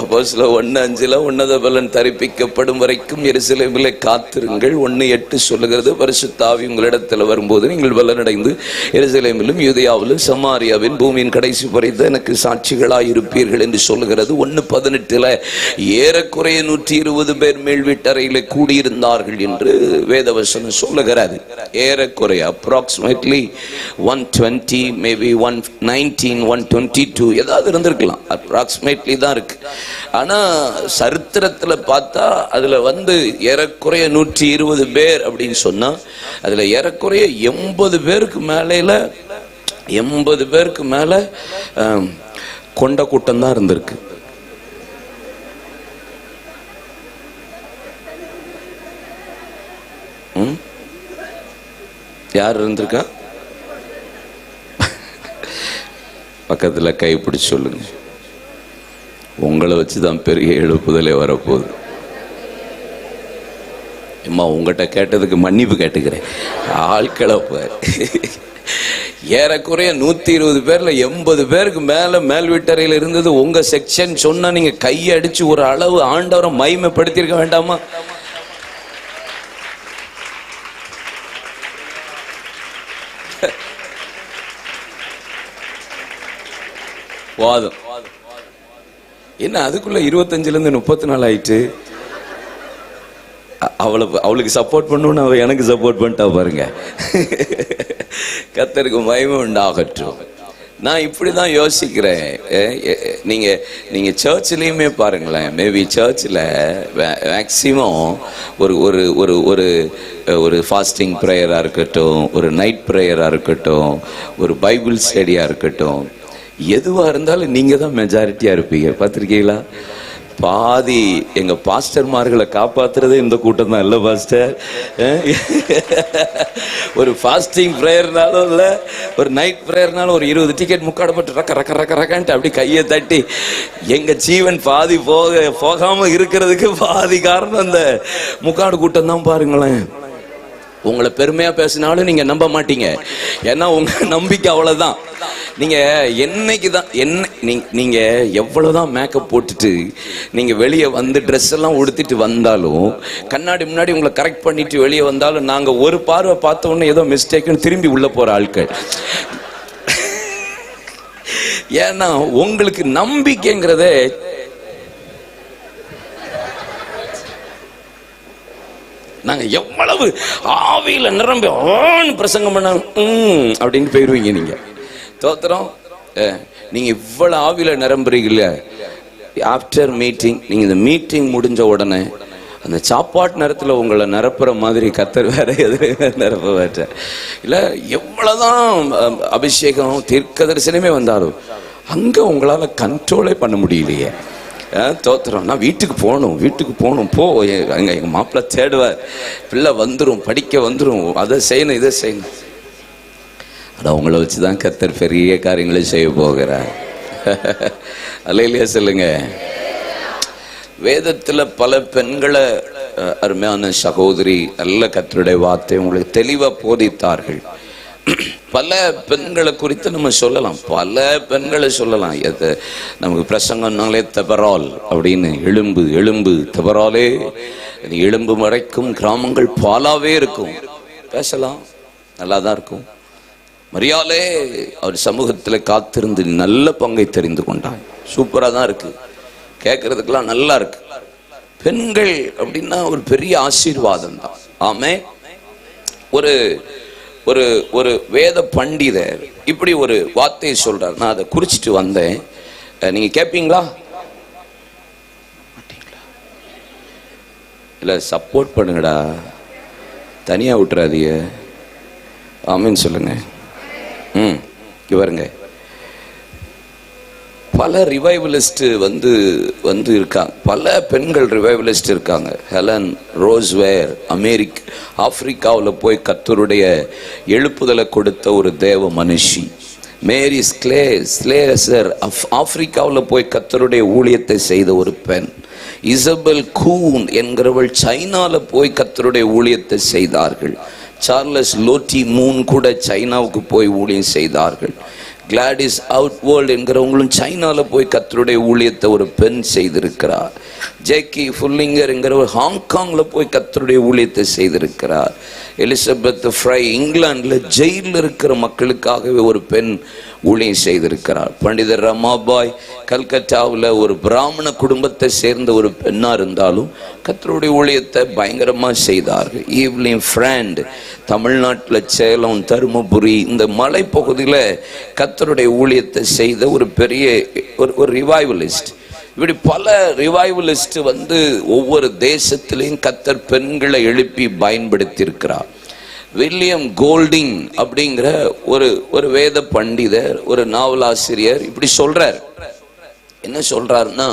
அப்போஸ்தலர் 1:5 உன்னத பலன் தரிப்பிக்கப்படும் வரைக்கும் எருசலேமிலே காத்திருங்கள். 1:8 சொல்லுகிறது, பரிசுத்த ஆவி உங்களிடத்தில் வரும்போது நீங்கள் பலனடைந்து எருசலேமிலும் யூதேயாவிலும் சமாரியாவின் பூமியின் கடைசி வரைக்கும் எனக்கு சாட்சிகளாய் இருப்பீர்கள் என்று சொல்லுகிறது. 1:18 ஏறக்குறைய 120 பேர் மேல் வீட்டறையிலே கூடியிருந்தார்கள் என்று வேதவசனம் சொல்லுகிறது. ஏறக்குறைய அப்ராக்சிமேட்லி 120, மேபி 119, 122 ஏதாவது இருந்திருக்கலாம். அப்ராக்சிமேட்லி தான் இருக்கு. ஆனா சரித்திரத்துல பார்த்தா அதுல ஏறக்குறைய 120 பேர் அப்படின்னு சொன்னா அதுல ஏறக்குறைய 80 பேருக்கு மேல கொண்ட கூட்டம் தான் இருந்திருக்கு. யார் இருந்திருக்கா? பக்கத்துல கைப்பிடிச்சு சொல்லுங்க. உங்களை வச்சுதான் பெரிய எழுப்புதலே வரப்போகுது. அம்மா உங்கள்கிட்ட கேட்டதுக்கு மன்னிப்பு கேட்டுக்கிறேன். ஆட்களை ஏறக்குறைய 120 பேர்ல 80 பேருக்கு மேல மேல் வீட்டறையில் இருந்தது உங்க செக்ஷன் சொன்னா நீங்க கையடிச்சு ஒரு அளவு ஆண்டவரை மகிமைப்படுத்தியிருக்க வேண்டாமா? வாதம் என்ன அதுக்குள்ள 25ல இருந்து 34 ஆயிட்டு. அவளுக்கு சப்போர்ட் பண்ணணும்னு அவ எனக்கு சப்போர்ட் பண்ணிட்டா பாருங்க. கர்த்தருக்கு மகிமை உண்டாகட்டும். நான் இப்படிதான் யோசிக்கிறேன். நீங்க சர்ச்சிலையுமே பாருங்களேன், மேபி சர்ச்சில் மேக்சிமம் ஒரு ஃபாஸ்டிங் ப்ரேயரா இருக்கட்டும், ஒரு நைட் ப்ரேயரா இருக்கட்டும், ஒரு பைபிள் ஸ்டடியா இருக்கட்டும், எதுவா இருந்தாலும் நீங்க தான் மெஜாரிட்டியா இருப்பீங்க. பார்த்திருக்கீங்களா? பாதி எங்க பாஸ்டர்மார்களை காப்பாத்துறதே இந்த கூட்டம் தான். இல்ல பாஸ்டர், ஒரு ஃபாஸ்டிங் ப்ரேயர்னாலும் இல்ல ஒரு நைட் ப்ரேயர்னாலும் ஒரு 20 டிக்கெட் முக்காடப்பட்டு ரக்க ரக்க ரக்க ரக்கன்ட்டு அப்படி கையை தட்டி எங்க ஜீவன் பாதி போகாம இருக்கிறதுக்கு பாதி காரணம் அந்த முக்காடு கூட்டம் தான். பாருங்களேன், உங்களை பெருமையா பேசினாலும் நீங்க நம்ப மாட்டீங்க. ஏன்னா உங்க நம்பிக்கை அவ்வளவுதான். நீங்க நீங்க எவ்வளவுதான் மேக்கப் போட்டுட்டு நீங்க வெளியே ட்ரெஸ் எல்லாம் உடுத்திட்டு வந்தாலும், கண்ணாடி முன்னாடி உங்களை கரெக்ட் பண்ணிட்டு வெளியே வந்தாலும், நாங்க ஒரு பார்வை பார்த்த உடனே ஏதோ மிஸ்டேக்னு திரும்பி உள்ள போற ஆட்கள். ஏன்னா உங்களுக்கு நம்பிக்கைங்கிறதே நாங்க எவ்வளவு ஆவியில நிரம்பி பிரசங்கம் பண்ண அப்படின்னு போயிருவீங்க. நீங்க தோத்திரம், நீங்க இவ்வளவு ஆவியில நிரம்புறீங்கள, ஆஃப்டர் மீட்டிங் நீங்க இந்த மீட்டிங் முடிஞ்ச உடனே அந்த சாப்பாட்டு நேரத்துல உங்களை நிரப்புற மாதிரி கர்த்தர் வேற எதிர நிரப்ப வேற்ற இல்ல. எவ்வளவுதான் அபிஷேகம் தீர்க்க தரிசனமே வந்தாலும் அங்க உங்களால கண்ட்ரோலே பண்ண முடியலையே. தோத்துறோம். நான் வீட்டுக்கு போகணும் போ. எங்க மாப்பிள்ளை தேடுவார், பிள்ளை வந்துடும், படிக்க வந்துடும், அதை செய்யணும் இதை செய்யணும். அதான் உங்களை வச்சுதான் கர்த்தர் பெரிய காரியங்களை செய்ய போகிறார். அல்லேலூயா சொல்லுங்க. வேதத்துல பல பெண்களை, அருமையான சகோதரி, நல்ல கர்த்தருடைய வார்த்தை உங்களுக்கு தெளிவா போதித்தார்கள். பல பெண்களை குறித்து நம்ம சொல்லலாம், பல பெண்களை சொல்லலாம். நமக்கு பிரசங்கம்னாலே தெபரால் அப்படின்னு, எலும்பு தெபராலே எலும்பு மறைக்கும் கிராமங்கள் பாலாவே இருக்கும். பேசலாம், நல்லாதான் இருக்கும். மரியாளே அவர் சமூகத்தில் காத்திருந்து நல்ல பங்கை தெரிந்து கொண்டான். சூப்பரா தான் இருக்கு, கேட்கறதுக்கெல்லாம் நல்லா இருக்கு. பெண்கள் அப்படின்னா ஒரு பெரிய ஆசீர்வாதம் தான். ஆமே. ஒரு ஒரு ஒரு வேத பண்டிதர் இப்படி ஒரு வார்த்தையை சொல்றார். நான் அதை குறிச்சிட்டு வந்தேன், நீங்க கேட்பீங்களா? இல்ல சப்போர்ட் பண்ணுங்கடா, தனியா விட்டுறாதீங்க. ஆமீன் சொல்லுங்க. இவருங்க பல ரிவைவலிஸ்ட் வந்து இருக்காங்க. பல பெண்கள் ரிவைவலிஸ்ட் இருக்காங்க. ஹெலன் ரோஸ்வேர் ஆப்பிரிக்காவில் போய் கர்த்தருடைய எழுப்புதலை கொடுத்த ஒரு தேவ மனுஷி. மேரி ஸ்லேசர் ஆப்பிரிக்காவில் போய் கர்த்தருடைய ஊழியத்தை செய்த ஒரு பெண். இசபெல் கூன் என்கிறவள் சைனால போய் கர்த்தருடைய ஊழியத்தை செய்தார்கள். சார்லஸ் லோட்டி மூன் கூட சைனாவுக்கு போய் ஊழியம் செய்தார்கள். கிளாடிஸ் அவுட்வேர்ல்ட் என்கிறவங்களும் சைனால போய் கர்த்தருடைய ஊழியத்தை ஒரு பெண் செய்திருக்கிறார். ஜேக்கி ஃபுல்லிங்கர் என்கிற ஒரு ஹாங்காங்ல போய் கர்த்தருடைய ஊழியத்தை செய்திருக்கிறார். எலிசபெத் ஃப்ரை இங்கிலாந்துல ஜெயிலில் இருக்கிற மக்களுக்காகவே ஒரு பெண் ஊழியம் செய்திருக்கிறார். பண்டிதர் ரமாபாய் கல்கத்தாவில் ஒரு பிராமண குடும்பத்தை சேர்ந்த ஒரு பெண்ணா இருந்தாலும் கர்த்தருடைய ஊழியத்தை பயங்கரமா செய்தார்கள். ஈவ்லின் ஃப்ராண்ட் தமிழ்நாட்டில் சேலம், தருமபுரி இந்த மலைப்பகுதியில் கர்த்தருடைய ஊழியத்தை செய்த ஒரு பெரிய ஒரு ரிவைவலிஸ்ட். இப்படி பல ரிவைவலிஸ்ட் ஒவ்வொரு தேசத்திலையும் கர்த்தர் பெண்களை எழுப்பி பயன்படுத்தி இருக்கிறார். வில்லியம் கோல்டிங் அப்படிங்கிற ஒரு வேத பண்டிதர், ஒரு நாவலாசிரியர் இப்படி சொல்றார். என்ன சொல்றாருன்னா,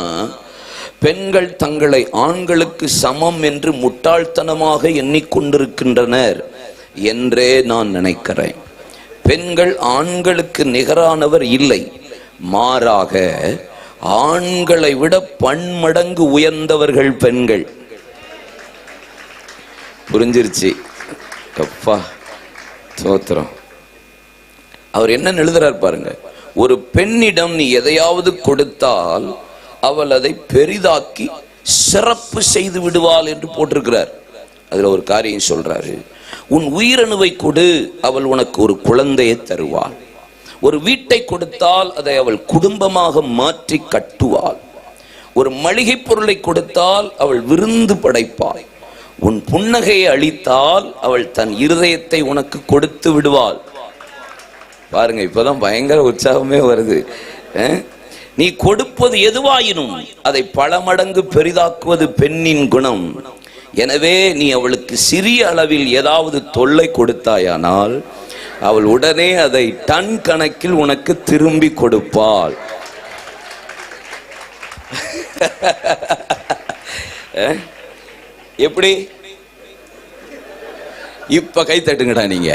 பெண்கள் தங்களை ஆண்களுக்கு சமம் என்று முட்டாள்தனமாக எண்ணிக்கொண்டிருக்கின்றனர் என்றே நான் நினைக்கிறேன். பெண்கள் ஆண்களுக்கு நிகரானவர் இல்லை, மாறாக ஆண்களை விட பன்மடங்கு உயர்ந்தவர்கள் பெண்கள். புரிஞ்சிருச்சு? அப்பா தோத்திரம். அவர் என்ன எழுதுறார் பாருங்க. ஒரு பெண்ணிடம் நீ எதையாவது கொடுத்தால் அவள் அதை பெரிதாக்கி சிறப்பு செய்து விடுவாள் என்று போட்டிருக்கிறார். அதுல ஒரு காரியம் சொல்றாரு, உன் உயிரணுவை கொடு, அவள் உனக்கு ஒரு குழந்தையை தருவாள். ஒரு வீட்டை கொடுத்தால் அதை அவள் குடும்பமாக மாற்றி கட்டுவாள். ஒரு மளிகை பொருளை கொடுத்தால் அவள் விருந்து படைப்பாள். உன் புன்னகையை அளித்தால் அவள் தன் இருதயத்தை உனக்கு கொடுத்து விடுவாள். பாருங்க, இப்பதான் பயங்கர உற்சாகமே வருது. நீ கொடுப்பது எதுவாயினும் அதை பல மடங்கு பெரிதாக்குவது பெண்ணின் குணம். எனவே நீ அவளுக்கு சிறிய அளவில் ஏதாவது தொல்லை கொடுத்தாயானால் அவள் உடனே அதை டன் கணக்கில் உனக்கு திரும்பி கொடுப்பாள். எப்படி? இப்ப கை தட்டுங்கடா. நீங்க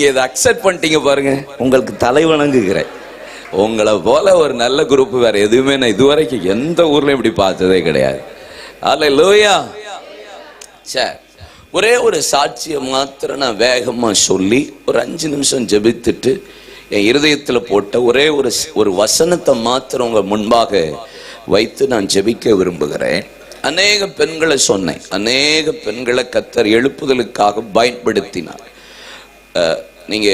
இதை அக்செப்ட் பண்ணிட்டீங்க பாருங்க, உங்களுக்கு தலை வணங்குகிறேன். உங்களை போல ஒரு நல்ல குரூப் வேற எதுவுமே நான் இதுவரைக்கும் எந்த ஊர்ல இப்படி பார்த்ததே கிடையாது. அல்லேலூயா. சரி, ஒரே ஒரு சாட்சியை மாத்திரம் நான் வேகமா சொல்லி ஒரு 5 நிமிஷம் ஜெபித்துட்டு என் இருதயத்துல போட்ட ஒரே ஒரு வசனத்தை மாத்திரம் உங்க முன்பாக வைத்து நான் ஜெபிக்க விரும்புகிறேன். அநேக பெண்களை சொன்னேன், அநேக பெண்களை கர்த்தர் எழுப்புதலுக்காக பயன்படுத்தினார். நீங்க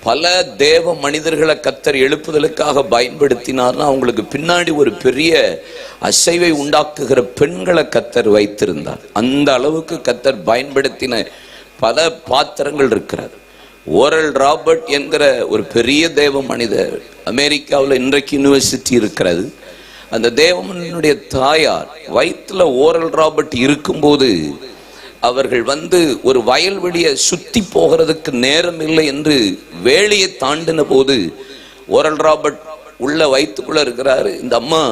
பல தேவ மனிதர்களை கர்த்தர் எழுப்புதலுக்காக பயன்படுத்தினார்னா அவங்களுக்கு பின்னாடி ஒரு பெரிய அசைவை உண்டாக்குகிற பெண்களை கர்த்தர் வைத்திருந்தார். அந்த அளவுக்கு கர்த்தர் பயன்படுத்தின பல பாத்திரங்கள் இருக்கிறார். ஓரல் ராபர்ட் என்கிற ஒரு பெரிய தேவ மனிதர், அமெரிக்காவில் இன்றைக்கு யூனிவர்சிட்டி இருக்கிறது. அந்த தேவனுடைய தாயார் வயிற்றுல ஓரல் ராபர்ட் இருக்கும்போது அவர்கள் ஒரு வயல்வெளியை சுத்தி போகிறதுக்கு நேரம் இல்லை என்று வேலியை தாண்டின போது ஓரல் ராபர்ட் உள்ள வயிற்றுக்குள்ள இருக்கிறாரு. இந்த அம்மா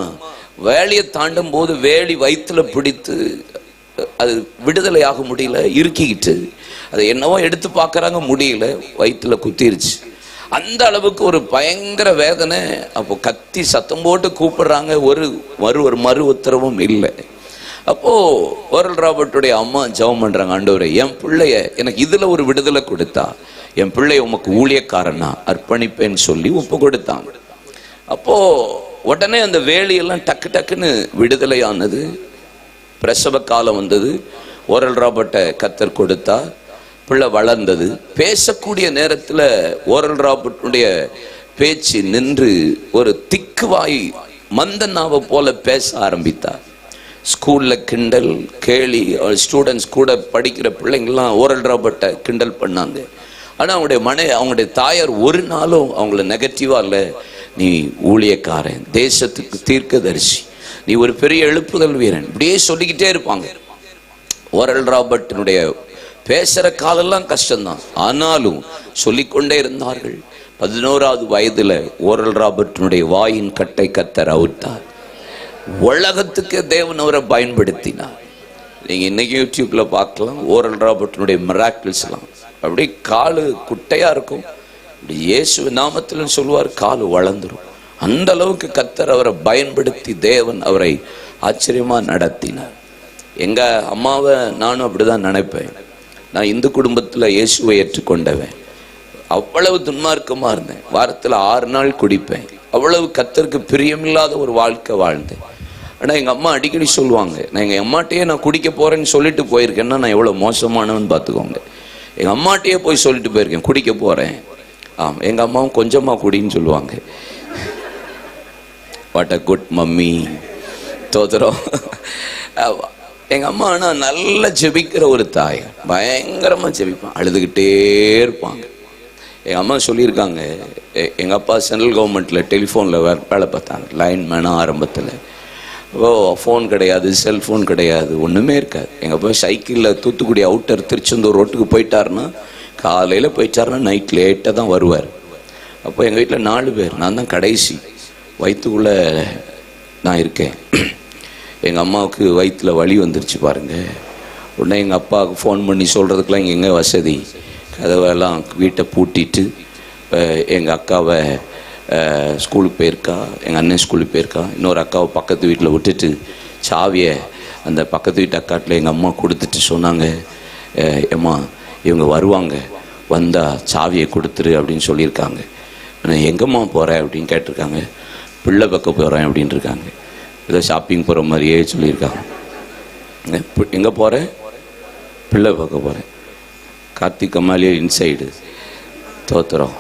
வேலியை தாண்டும் போது வேலி வயிற்றுல பிடித்து அது விடுதலையாக முடியல, இறுக்கிக்கிட்டு அதை என்னவோ எடுத்து பார்க்கறாங்க, முடியல, வயிற்றுல குத்திருச்சு. அந்த அளவுக்கு ஒரு பயங்கர வேதனை. அப்போ கத்தி சத்தம் போட்டு கூப்பிடுறாங்க, ஒரு மறு உத்தரவும் இல்லை. அப்போ ஓரல் ராபர்ட்டுடைய அம்மா ஜெபம் பண்றாங்க, ஆண்டவரே என் பிள்ளைய எனக்கு இதுல ஒரு விடுதலை கொடுத்தா என் பிள்ளைய உமக்கு ஊழியக்காரனா அர்ப்பணிப்பேன்னு சொல்லி ஒப்பு கொடுத்தாங்க. அப்போ உடனே அந்த வேலையெல்லாம் டக்கு டக்குன்னு விடுதலையானது. பிரசவ காலம் வந்தது. ஓரல் ராபர்ட்டை கர்த்தர் கொடுத்தா, பிள்ளை வளர்ந்தது. பேசக்கூடிய நேரத்துல ஓரல் ராபர்ட்டுடைய பேச்சு நின்று ஒரு திக்குவாய் மந்தனாவை போல பேச ஆரம்பித்தார். ஸ்கூல்ல கிண்டல் கேலி, ஸ்டூடெண்ட்ஸ் கூட படிக்கிற பிள்ளைங்கள்லாம் ஓரல் ராபர்ட்டை கிண்டல் பண்ணாங்க. ஆனா அவங்களுடைய தாயார் ஒரு நாளும் அவங்கள நெகட்டிவா இல்லை, நீ ஊழியக்காரன், தேசத்துக்கு தீர்க்கதரிசி, நீ ஒரு பெரிய எழுப்புதல் வீரன், இப்படியே சொல்லிக்கிட்டே இருப்பாங்க. ஓரல் ராபர்ட்டினுடைய பேசுற காலெல்லாம் கஷ்டம்தான், ஆனாலும் சொல்லிக்கொண்டே இருந்தார்கள். 11வது வயதுல ஓரல் ராபர்ட்டினுடைய வாயின் கட்டை கர்த்தர் அவுத்தார். உலகத்துக்கு தேவன் அவரை பயன்படுத்தினார். நீங்க இன்னைக்கு யூடியூப்ல பார்க்கலாம் ஓரல் ராபர்ட்டினுடைய மிராக்கிள்ஸ் எல்லாம். அப்படி காலு குட்டையா இருக்கும், இயேசு நாமத்தில் சொல்லுவார், காலு வளர்ந்துரும். அந்த அளவுக்கு கர்த்தர் அவரை பயன்படுத்தி தேவன் அவரை ஆச்சரியமா நடத்தினார். எங்க அம்மாவை நானும் அப்படிதான் நினைப்பேன். நான் இந்து குடும்பத்தில் இயேசுவை ஏற்றுக்கொண்டவன். அவ்வளவு துன்மார்க்கமா இருந்தேன். வாரத்தில் 6 நாள் குடிப்பேன். அவ்வளவு கர்த்தருக்கு பிரியமில்லாத ஒரு வாழ்க்கை வாழ்ந்தேன். ஆனால் எங்கள் அம்மா அடிக்கடி சொல்லுவாங்க, நான் எங்கள் அம்மாட்டையே நான் குடிக்க போகிறேன்னு சொல்லிட்டு போயிருக்கேன்னா நான் எவ்வளோ மோசமானவன்னு பார்த்துக்கோங்க. எங்கள் அம்மாட்டையே போய் சொல்லிட்டு போயிருக்கேன் குடிக்க போகிறேன். ஆமாம், எங்கள் அம்மாவும் கொஞ்சமாக குடின்னு சொல்லுவாங்க. What a good mummy. தோத்துறோம். எங்கள் அம்மா ஆனால் நல்லா ஜெபிக்கிற ஒரு தாய், பயங்கரமாக ஜெபிப்பான், அழுதுகிட்டே இருப்பாங்க. எங்கள் அம்மா சொல்லியிருக்காங்க, எங்கள் அப்பா சென்ட்ரல் கவர்மெண்ட்டில் டெலிஃபோனில் வேலை பார்த்தாங்க, லைன்மேனாக ஆரம்பத்தில். ஃபோன் கிடையாது, செல்ஃபோன் கிடையாது, ஒன்றுமே இருக்காது. எங்கள் அப்பா சைக்கிளில் தூத்துக்குடி அவுட்டர் திருச்செந்தூர் ரோட்டுக்கு போயிட்டாருன்னா, காலையில் போயிட்டாருன்னா நைட் லேட்டாக தான் வருவார். அப்போ எங்கள் வீட்டில் 4 பேர், நான் தான் கடைசி. வயிற்றுக்குள்ளே நான் இருக்கேன். எங்கள் அம்மாவுக்கு வயிற்றில் வலி வந்துருச்சு பாருங்கள். உடனே எங்கள் அப்பாவுக்கு ஃபோன் பண்ணி சொல்கிறதுக்கெலாம் இங்கே எங்கே வசதி. கதவெல்லாம் வீட்டை பூட்டிட்டு எங்கள் அக்காவை ஸ்கூலுக்கு போயிருக்கா, எங்கள் அண்ணன் ஸ்கூலுக்கு போயிருக்கா, இன்னொரு அக்காவை பக்கத்து வீட்டில் விட்டுட்டு சாவியை அந்த பக்கத்து வீட்டு அக்காட்டில் எங்கள் அம்மா கொடுத்துட்டு சொன்னாங்க, ஏம்மா இவங்க வருவாங்க, வந்தால் சாவியை கொடுத்துரு அப்படின்னு சொல்லியிருக்காங்க. நான் எங்கம்மா போகிறேன் அப்படின்னு கேட்டிருக்காங்க. பிள்ளை பக்கம் போகிறேன் அப்படின்னு இருக்காங்க. ஏதோ ஷாப்பிங் போகிற மாதிரியே சொல்லியிருக்காங்க. எங்கே போகிறேன்? பிள்ளை பக்கம் போகிறேன். கார்த்திக் கமாலியே இன்சைடு. தோத்துறோம்.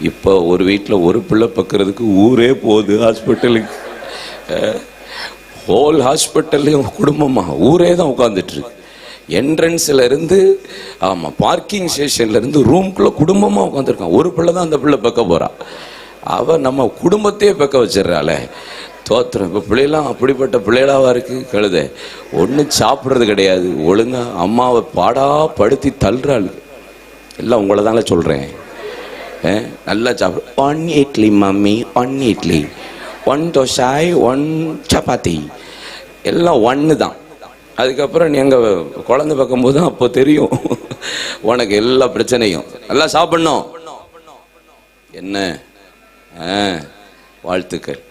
இப்போ ஒரு வீட்டில் ஒரு பிள்ளை பக்கிறதுக்கு ஊரே போகுது ஹாஸ்பிட்டலுக்கு. ஹோல் ஹாஸ்பிட்டல்லையும் குடும்பமாக ஊரே தான் உட்காந்துட்ருக்கு. என்ட்ரன்ஸில் இருந்து ஆமாம் பார்க்கிங் ஸ்டேஷன்லேருந்து ரூம்குள்ளே குடும்பமாக உட்காந்துருக்கான். ஒரு பிள்ளை தான் அந்த பிள்ளை பக்க போகிறான். அவன் நம்ம குடும்பத்தையே பக்க வச்சிடறாள. தோத்துறோம். இப்போ பிள்ளைலாம் அப்படிப்பட்ட பிள்ளைகளாக இருக்குது. கழுத ஒன்றும் சாப்பிட்றது கிடையாது, ஒழுங்காக அம்மாவை பாடாப்படுத்தி தள்ளுறாள். எல்லாம் உங்களை தானே சொல்கிறேன். நல்லா சாப்பிட 1 இட்லி மம்மி, 1 இட்லி, 1 தோசாய், 1 சப்பாத்தி, எல்லாம் 1 தான். அதுக்கப்புறம் நீ எங்கள் குழந்தை பார்க்கும்போது தான் அப்போ தெரியும் உனக்கு எல்லா பிரச்சனையும். நல்லா சாப்பிட்ணும். என்ன வாழ்த்துக்கள்.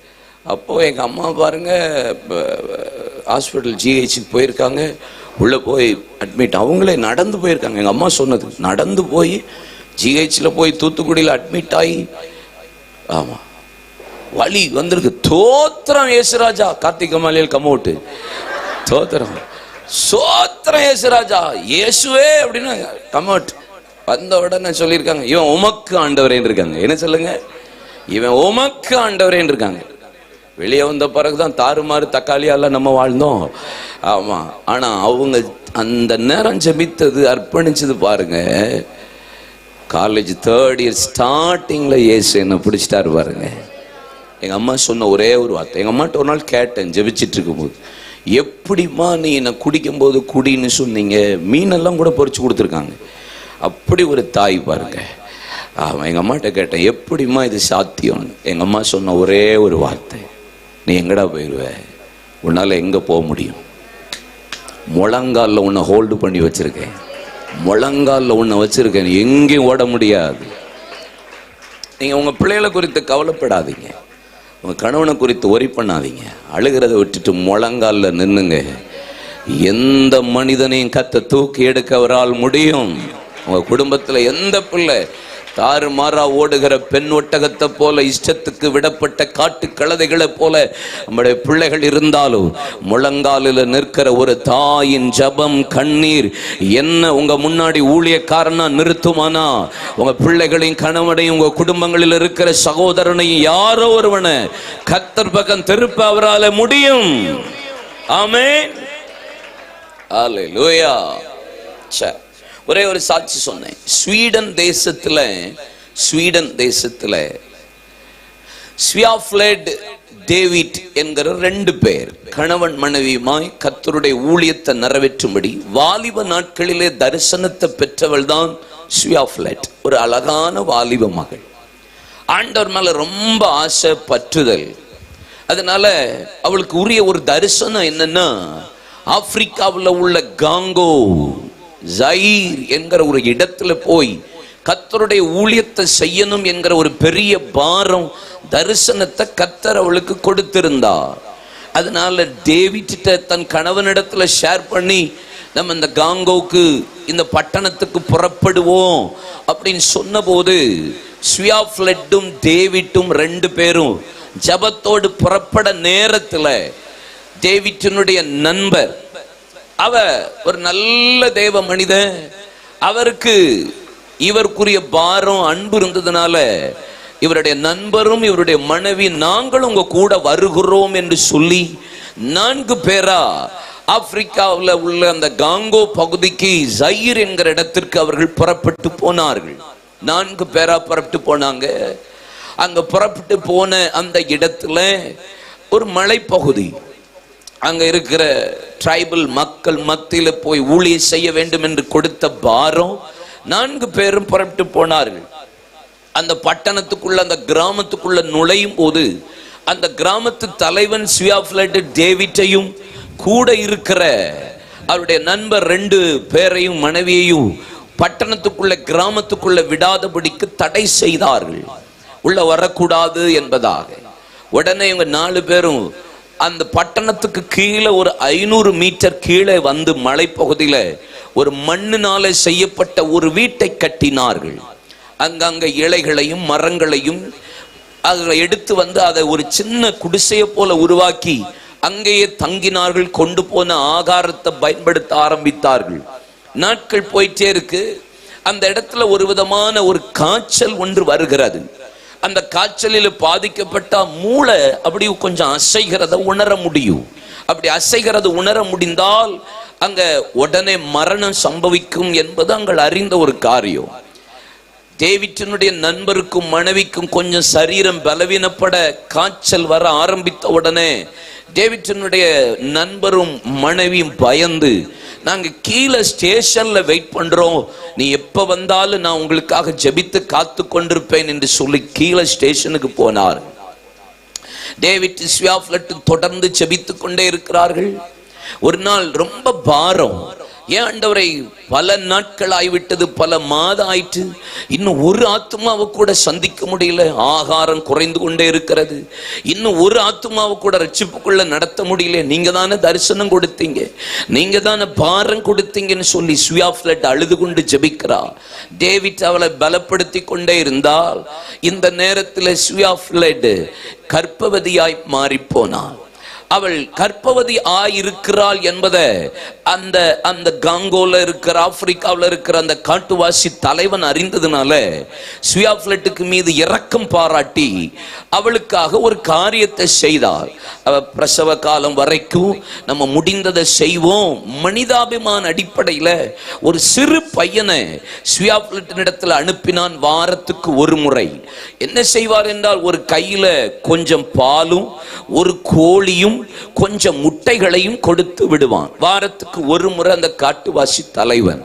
அப்போது எங்கள் அம்மா பாருங்கள் ஹாஸ்பிட்டல் ஜிஹெச்சுக்கு போயிருக்காங்க. உள்ளே போய் அட்மிட், அவங்களே நடந்து போயிருக்காங்க. எங்கள் அம்மா சொன்னது, நடந்து போய் ஜிஹெச்சில் போய் தூத்துக்குடியில் அட்மிட் ஆகி ஆமாம் வலி வந்திருக்கு. தோத்திரம் ஏசுராஜா. கார்த்திக் கமாலியல் கமௌட்டு. தோத்திரம் சோத்திரம் ஏசுராஜா, இயேசுவே அப்படின்னு கமௌட். வந்த உடனே சொல்லியிருக்காங்க, இவன் உமக்கு ஆண்டவரேன்னு இருக்காங்க. என்ன சொல்லுங்க? இவன் உமக்கு ஆண்டவரேன்னு இருக்காங்க. வெளியே வந்த பிறகுதான் தாறுமாறு தக்காளியால நம்ம வாழ்ந்தோம். ஆமா, ஆனா அவங்க அந்த நேரம் ஜெபித்தது, அர்ப்பணிச்சது பாருங்க. காலேஜ் 3rd இயர் ஸ்டார்டிங்ல இயேசு என்ன பிடிச்சிட்டாரு பாருங்க. எங்க அம்மா சொன்ன ஒரே ஒரு வார்த்தை. எங்க அம்மாட்ட ஒரு நாள் கேட்டேன் ஜெபிச்சிட்டு இருக்கும்போது, எப்படிம்மா நீ என்னை குடிக்கும் போது குடின்னு சொன்னீங்க? மீனெல்லாம் கூட பொறிச்சு கொடுத்துருக்காங்க. அப்படி ஒரு தாய் பாருங்க. ஆமாம், எங்கள் அம்மாட்ட கேட்டேன், எப்படிம்மா இது சாத்தியம்னு. எங்கள் அம்மா சொன்ன ஒரே ஒரு வார்த்தை, நீ எங்கடா போயிடுவ? உன்னால் எங்கே போக முடியும்? முழங்காலில் உன்னை ஹோல்டு பண்ணி வச்சுருக்கேன், முழங்காலில் உன்னை வச்சுருக்கேன், எங்கேயும் ஓட முடியாது. நீங்கள் உங்கள் பிள்ளைகளை குறித்து கவலைப்படாதீங்க, உங்கள் கணவனை குறித்து ஒரி பண்ணாதீங்க. அழுகிறத விட்டுட்டு முழங்காலில் நின்னுங்க. எந்த மனிதனையும் கத்த தூக்கி எடுக்க அவரால் முடியும். உங்கள் குடும்பத்தில் எந்த பிள்ளை தாறுமாறா ஓடுகிற பெண் ஒட்டகத்தை போல, இஷ்டத்துக்கு விடப்பட்ட காட்டு கழுதைகளை போல நம்முடைய பிள்ளைகள் இருந்தாலும், முழங்காலில் நிற்கிற ஒரு தாயின் ஜபம், கண்ணீர் என்ன உங்க முன்னாடி ஊழியக்காரனா நிறுத்துமானா? உங்க பிள்ளைகளையும் கணவனையும் உங்க குடும்பங்களில் இருக்கிற சகோதரனையும் யாரோ ஒருவனை கர்த்தர் பக்கம் திருப்ப அவரால முடியும். ஆமென், அல்லேலூயா. சரி, ஒரே ஒரு சாட்சி சொன்னேன். ஸ்வீடன் தேசத்துல ஸ்வியாஃப்லெட் டேவிட் என்கிற 2 பேர் கணவன் மனைவியுமாய் கர்த்தருடைய ஊழியத்தை நிறைவேற்றும்படி வாலிப நாட்களிலே தரிசனத்தை பெற்றவள் தான் ஸ்வியாஃப்லெட். ஒரு அழகான வாலிப மகள். ஆண்டவர் மேல ரொம்ப ஆசை, பற்றுதல். அதனால அவளுக்கு உரிய ஒரு தரிசனம் என்னன்னா, ஆப்பிரிக்காவில் உள்ள காங்கோ ஜயீர் என்கிற ஒரு இடத்துல போய் கர்த்தருடைய ஊழியத்தை செய்யணும் என்கிற ஒரு பெரிய பாரம், தரிசனத்தை கர்த்தர் அவளுக்கு கொடுத்திருந்தார். அதனால டேவிட்ட தன் கணவனிடத்துல ஷேர் பண்ணி, நம்ம இந்த காங்கோவுக்கு இந்த பட்டணத்துக்கு புறப்படுவோம் அப்படின்னு சொன்ன போது ஸ்வியாஃப்லெட்டும் டேவிட்டும் 2 பேரும் ஜபத்தோடு புறப்பட நேரத்துல டேவிட்டினுடைய நண்பர், அவ ஒரு நல்ல தேவ மனிதன், அவருக்கு இவருக்குரிய பாரம் அன்பு இருந்ததுனால இவருடைய நண்பரும் இவருடைய மனைவி நாங்களும் உங்க கூட வருகிறோம் என்று சொல்லி 4 பேரா ஆப்பிரிக்காவில் உள்ள அந்த காங்கோ பகுதிக்கு ஜயீர் என்கிற இடத்திற்கு அவர்கள் புறப்பட்டு போனார்கள். 4 பேரா புறப்பட்டு போனாங்க. அங்க புறப்பட்டு போன அந்த இடத்துல ஒரு மலைப்பகுதி, அங்க இருக்கிற டிரைபல் மக்கள் மத்தியில போய் ஊழியம் செய்ய வேண்டும் என்று கொடுத்த பாரம் 4 பேரும் புறப்பட்டு போனார்கள். அந்த பட்டணத்துக்குள்ள அந்த கிராமத்துக்குள்ள நுழையும் போது அந்த கிராமத்து தலைவன் ஸ்வியாஃப்லெட் டேவிட்டையும் கூட இருக்கிற அவருடைய நண்பர் 2 பேரையும் மனைவியையும் பட்டணத்துக்குள்ள கிராமத்துக்குள்ள விடாதபடிக்கு தடை செய்தார்கள், உள்ள வரக்கூடாது என்பதாக. உடனே இவங்க 4 பேரும் அந்த பட்டணத்துக்கு கீழே ஒரு 500 மீட்டர் கீழே வந்து மலைப்பகுதியில ஒரு மண்ணினால செய்யப்பட்ட ஒரு வீட்டை கட்டினார்கள். அங்கங்க இலைகளையும் மரங்களையும் அதை எடுத்து வந்து அதை ஒரு சின்ன குடிசையை போல உருவாக்கி அங்கேயே தங்கினார்கள். கொண்டு போன ஆகாரத்தை பயன்படுத்த ஆரம்பித்தார்கள். நாட்கள் போயிட்டே இருக்கு. அந்த இடத்துல ஒரு விதமான ஒரு காய்ச்சல் ஒன்று வருகிறது. அந்த காய்ச்சலில் பாதிக்கப்பட்ட மூளை அப்படி கொஞ்சம் அசைகிறத உணர முடியும். அப்படி அசைகிறது உணர முடிந்தால் அங்க உடனே மரணம் சம்பவிக்கும் என்பது அங்கள் அறிந்த ஒரு காரியம். டேவிட்டினுடைய நண்பருக்கும் மனைவிக்கும் கொஞ்சம் சரீரம் பலவீனப்பட காய்ச்சல் வர ஆரம்பித்த உடனே டேவிட்டினுடைய நண்பரும் மனைவியும் பயந்து, நாங்க கீழே ஸ்டேஷன்ல வெயிட் பண்றோம், நீ எப்ப வந்தாலும் நான் உங்களுக்காக ஜெபித்து காத்து கொண்டிருப்பேன் என்று சொல்லி கீழே ஸ்டேஷனுக்கு போனார். டேவிட் ஸ்வியாஃப்லெட் தொடர்ந்து ஜெபித்து கொண்டே இருக்கிறார்கள். ஒரு நாள் ரொம்ப பாரம், ஏன் ஆண்டவரை பல நாட்கள் ஆகிவிட்டது, பல மாதம் ஆயிட்டு, இன்னும் ஒரு ஆத்துமாவை கூட சந்திக்க முடியல, ஆகாரம் குறைந்து கொண்டே இருக்கிறது, இன்னும் ஒரு ஆத்துமாவை கூட ரட்சிப்புக்குள்ள நடத்த முடியல, நீங்க தானே தரிசனம் கொடுத்தீங்க, நீங்க தானே பாரம் கொடுத்தீங்கன்னு சொல்லி ஸ்வியாஃப்லெட் அழுது கொண்டு ஜெபிக்கிறா. டேவிட் அவளை பலப்படுத்தி கொண்டே இருந்தால் இந்த நேரத்தில் ஸ்வியாஃப்லெட் கர்ப்பவதியாய் மாறி போனாள். அவள் கர்ப்பவதி ஆயிருக்கிறாள் என்பதை அந்த அந்த காங்கோல இருக்கிற ஆப்பிரிக்காவில் இருக்கிற அந்த காட்டுவாசி தலைவன் அறிந்ததுனால ஸ்வியாஃப்லெட்டுக்கு மீது இரக்கம் பாராட்டி அவளுக்காக ஒரு காரியத்தை செய்தார். அவ பிரசவ காலம் வரைக்கும் நம்ம முடிந்ததை செய்வோம், மனிதாபிமான அடிப்படையில் ஒரு சிறு பையனை ஸ்வியாஃப்லெட்டினிடத்தில் அனுப்பினான். வாரத்துக்கு ஒரு முறை என்ன செய்வார் என்றால், ஒரு கையில கொஞ்சம் பாலும் ஒரு கோழியும் கொஞ்சம் முட்டைகளையும் கொடுத்து விடுவான். வாரத்துக்கு ஒரு முறை அந்த காட்டுவாசி தலைவன்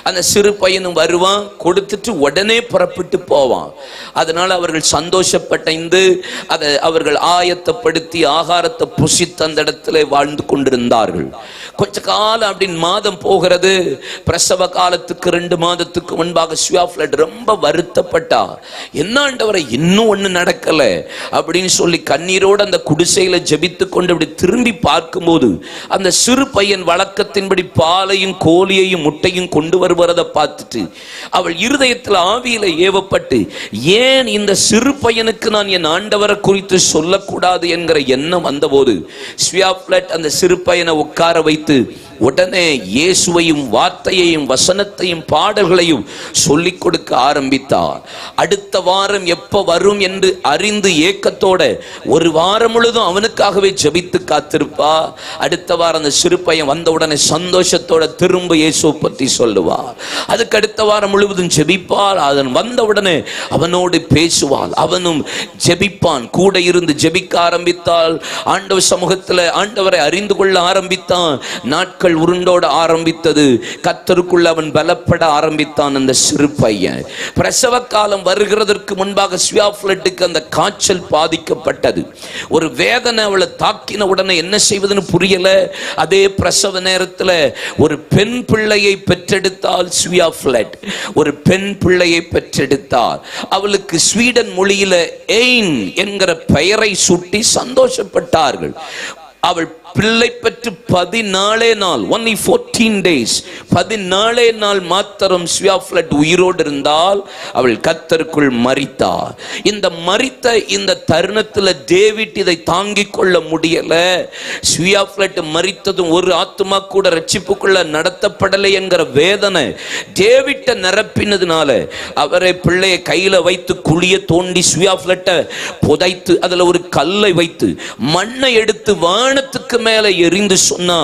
அந்த சிறு பையனும் வருவான், கொடுத்துட்டு உடனே புறப்பட்டு போவான். அதனால அவர்கள் சந்தோஷப்பட்டு அதை அவர்கள் ஆயத்தப்படுத்தி ஆகாரத்தை புசித்து அந்த இடத்துல வாழ்ந்து கொண்டிருந்தார்கள். கொஞ்ச காலம் அப்படின்னு மாதம் போகிறது. பிரசவ காலத்துக்கு 2 மாதத்துக்கு முன்பாக ஸ்வியாஃப்லெட் ரொம்ப வருத்தப்பட்டா. என்ன ஆண்டவரை, இன்னும் ஒண்ணு நடக்கல அப்படின்னு சொல்லி கண்ணீரோடு அந்த குடிசையில ஜெபித்து கொண்டு அப்படி திரும்பி பார்க்கும்போது அந்த சிறு பையன் வழக்கத்தின்படி பாலையும் கோழியையும் முட்டையும் கொண்டு வருவதை பார்த்துட்டு அவள் இருதயத்தில் ஆவியில ஏவப்பட்டு, ஏன் இந்த சிறு பையனுக்கு நான் என் ஆண்டவரை குறித்து சொல்லக்கூடாது என்கிற எண்ணம் வந்தபோது ஸ்வியாஃப்லெட் அந்த சிறு பையனை உட்கார வைத்து உடனே இயேசுவையும் வார்த்தையையும் வசனத்தையும் பாடல்களையும் சொல்லிக் கொடுக்க ஆரம்பித்தார். அடுத்த வாரம் எப்ப வரும் என்று அறிந்து ஏக்கத்தோட ஒரு வாரம் முழுதும் அவனுக்காகவே ஜெபித்து காத்திருப்பா. அடுத்த வாரம் அந்த சிறு பையன் வந்த உடனே சந்தோஷத்தோட திரும்ப இயேசுவை பற்றி சொல்லுவார். அதுக்கு அடுத்த வாரம் முழுவதும் ஜெபிப்பாள். அதன் வந்த உடனே அவனோடு பேசுவாள், அவனும் ஜெபிப்பான். கூட இருந்து ஜெபிக்க ஆரம்பித்தாள். ஆண்டவர் சமூகத்தில் ஆண்டவரை அறிந்து கொள்ள ஆரம்பித்தான். நாட்கள் உருண்டோட ஆரம்பித்தது. கர்த்தருக்குள்ள அவன் பலப்பட ஆரம்பித்தான். அந்த சிறு பையன் பிரசவ காலம் வருகிறதற்கு முன்பாக ஸ்வியாஃப்லெட்டுக்கு அந்த காய்ச்சல் பாதிக்கப்பட்டது. ஒரு வேதனை அவளை தாக்கின உடனே என்ன செய்வதுன்னு புரியல. அதே பிரசவ நேரத்தில் ஒரு பெண் பிள்ளையை பெற்றெடுத்தால் ஸ்வியாஃப்லெட் ஒரு பெண் பிள்ளையை பெற்றெடுத்தார். அவளுக்கு ஸ்வீடன் மொழியில எயின் என்கிற பெயரை சூட்டி சந்தோஷப்பட்டார்கள். அவள் பிள்ளை பெற்று 14 நாள், only 14 days, 14 நாள் மாத்திரம் ஸ்வியாஃப்லட் உயிரோடு இருந்தால் அவள் கர்த்தருக்குள் மரித்தார். இந்த மரித்த இந்த தருணத்தில் டேவிட் இதை தாங்கிக் கொள்ள முடியல. ஸ்வியாஃப்லட் மரித்ததும் ஒரு ஆத்துமா கூட ரட்சிப்புக்குள்ள நடத்தப்படலை என்கிற வேதனை டேவிட்டை நிரப்பினதுனால அவரை பிள்ளையை கையில வைத்து குழிய தோண்டி ஸ்வியாஃப்லட்டை புதைத்து அதுல ஒரு கல்லை வைத்து மண்ணை எடுத்து வானத்துக்கு மேல எறிந்து சொன்னா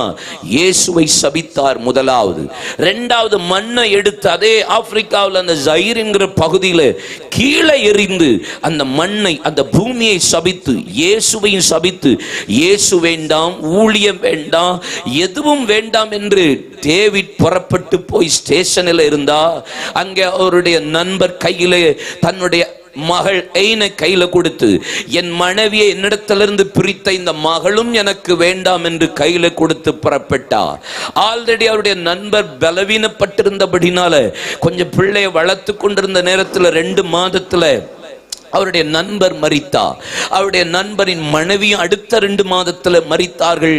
இயேசுவை சபித்தார். முதலாவது. இரண்டாவது, மண்ணை எடுத்து அதே ஆப்பிரிக்காவில் அந்த ஜைர் என்கிற பகுதியில கீழே எறிந்து அந்த மண்ணை அந்த பூமியை சபித்து இயேசுவையும் சபித்து இயேசு வேண்டாம், ஊழியம் வேண்டாம், எதுவும் வேண்டாம் என்று டேவிட் புறப்பட்டு போய் ஸ்டேஷனில் இருந்தா அங்கே அவருடைய நண்பர் கையிலே தன்னுடைய மகள் எய்னை கையில கொடுத்து, என் மனைவியை என்னிடத்திலிருந்து பிரித்த இந்த மகளும் எனக்கு வேண்டாம் என்று கையில கொடுத்து புறப்பட்டார். ஆல்ரெடி அவருடைய நண்பர் பலவீனப்பட்டிருந்தபடினால கொஞ்சம் பிள்ளையை வளர்த்து கொண்டிருந்த நேரத்தில் 2 மாதத்துல அவருடைய நண்பர் மரித்தார். அவருடைய நண்பரின் மனைவியும் அடுத்த 2 மாதத்தில் மரித்தார்கள்.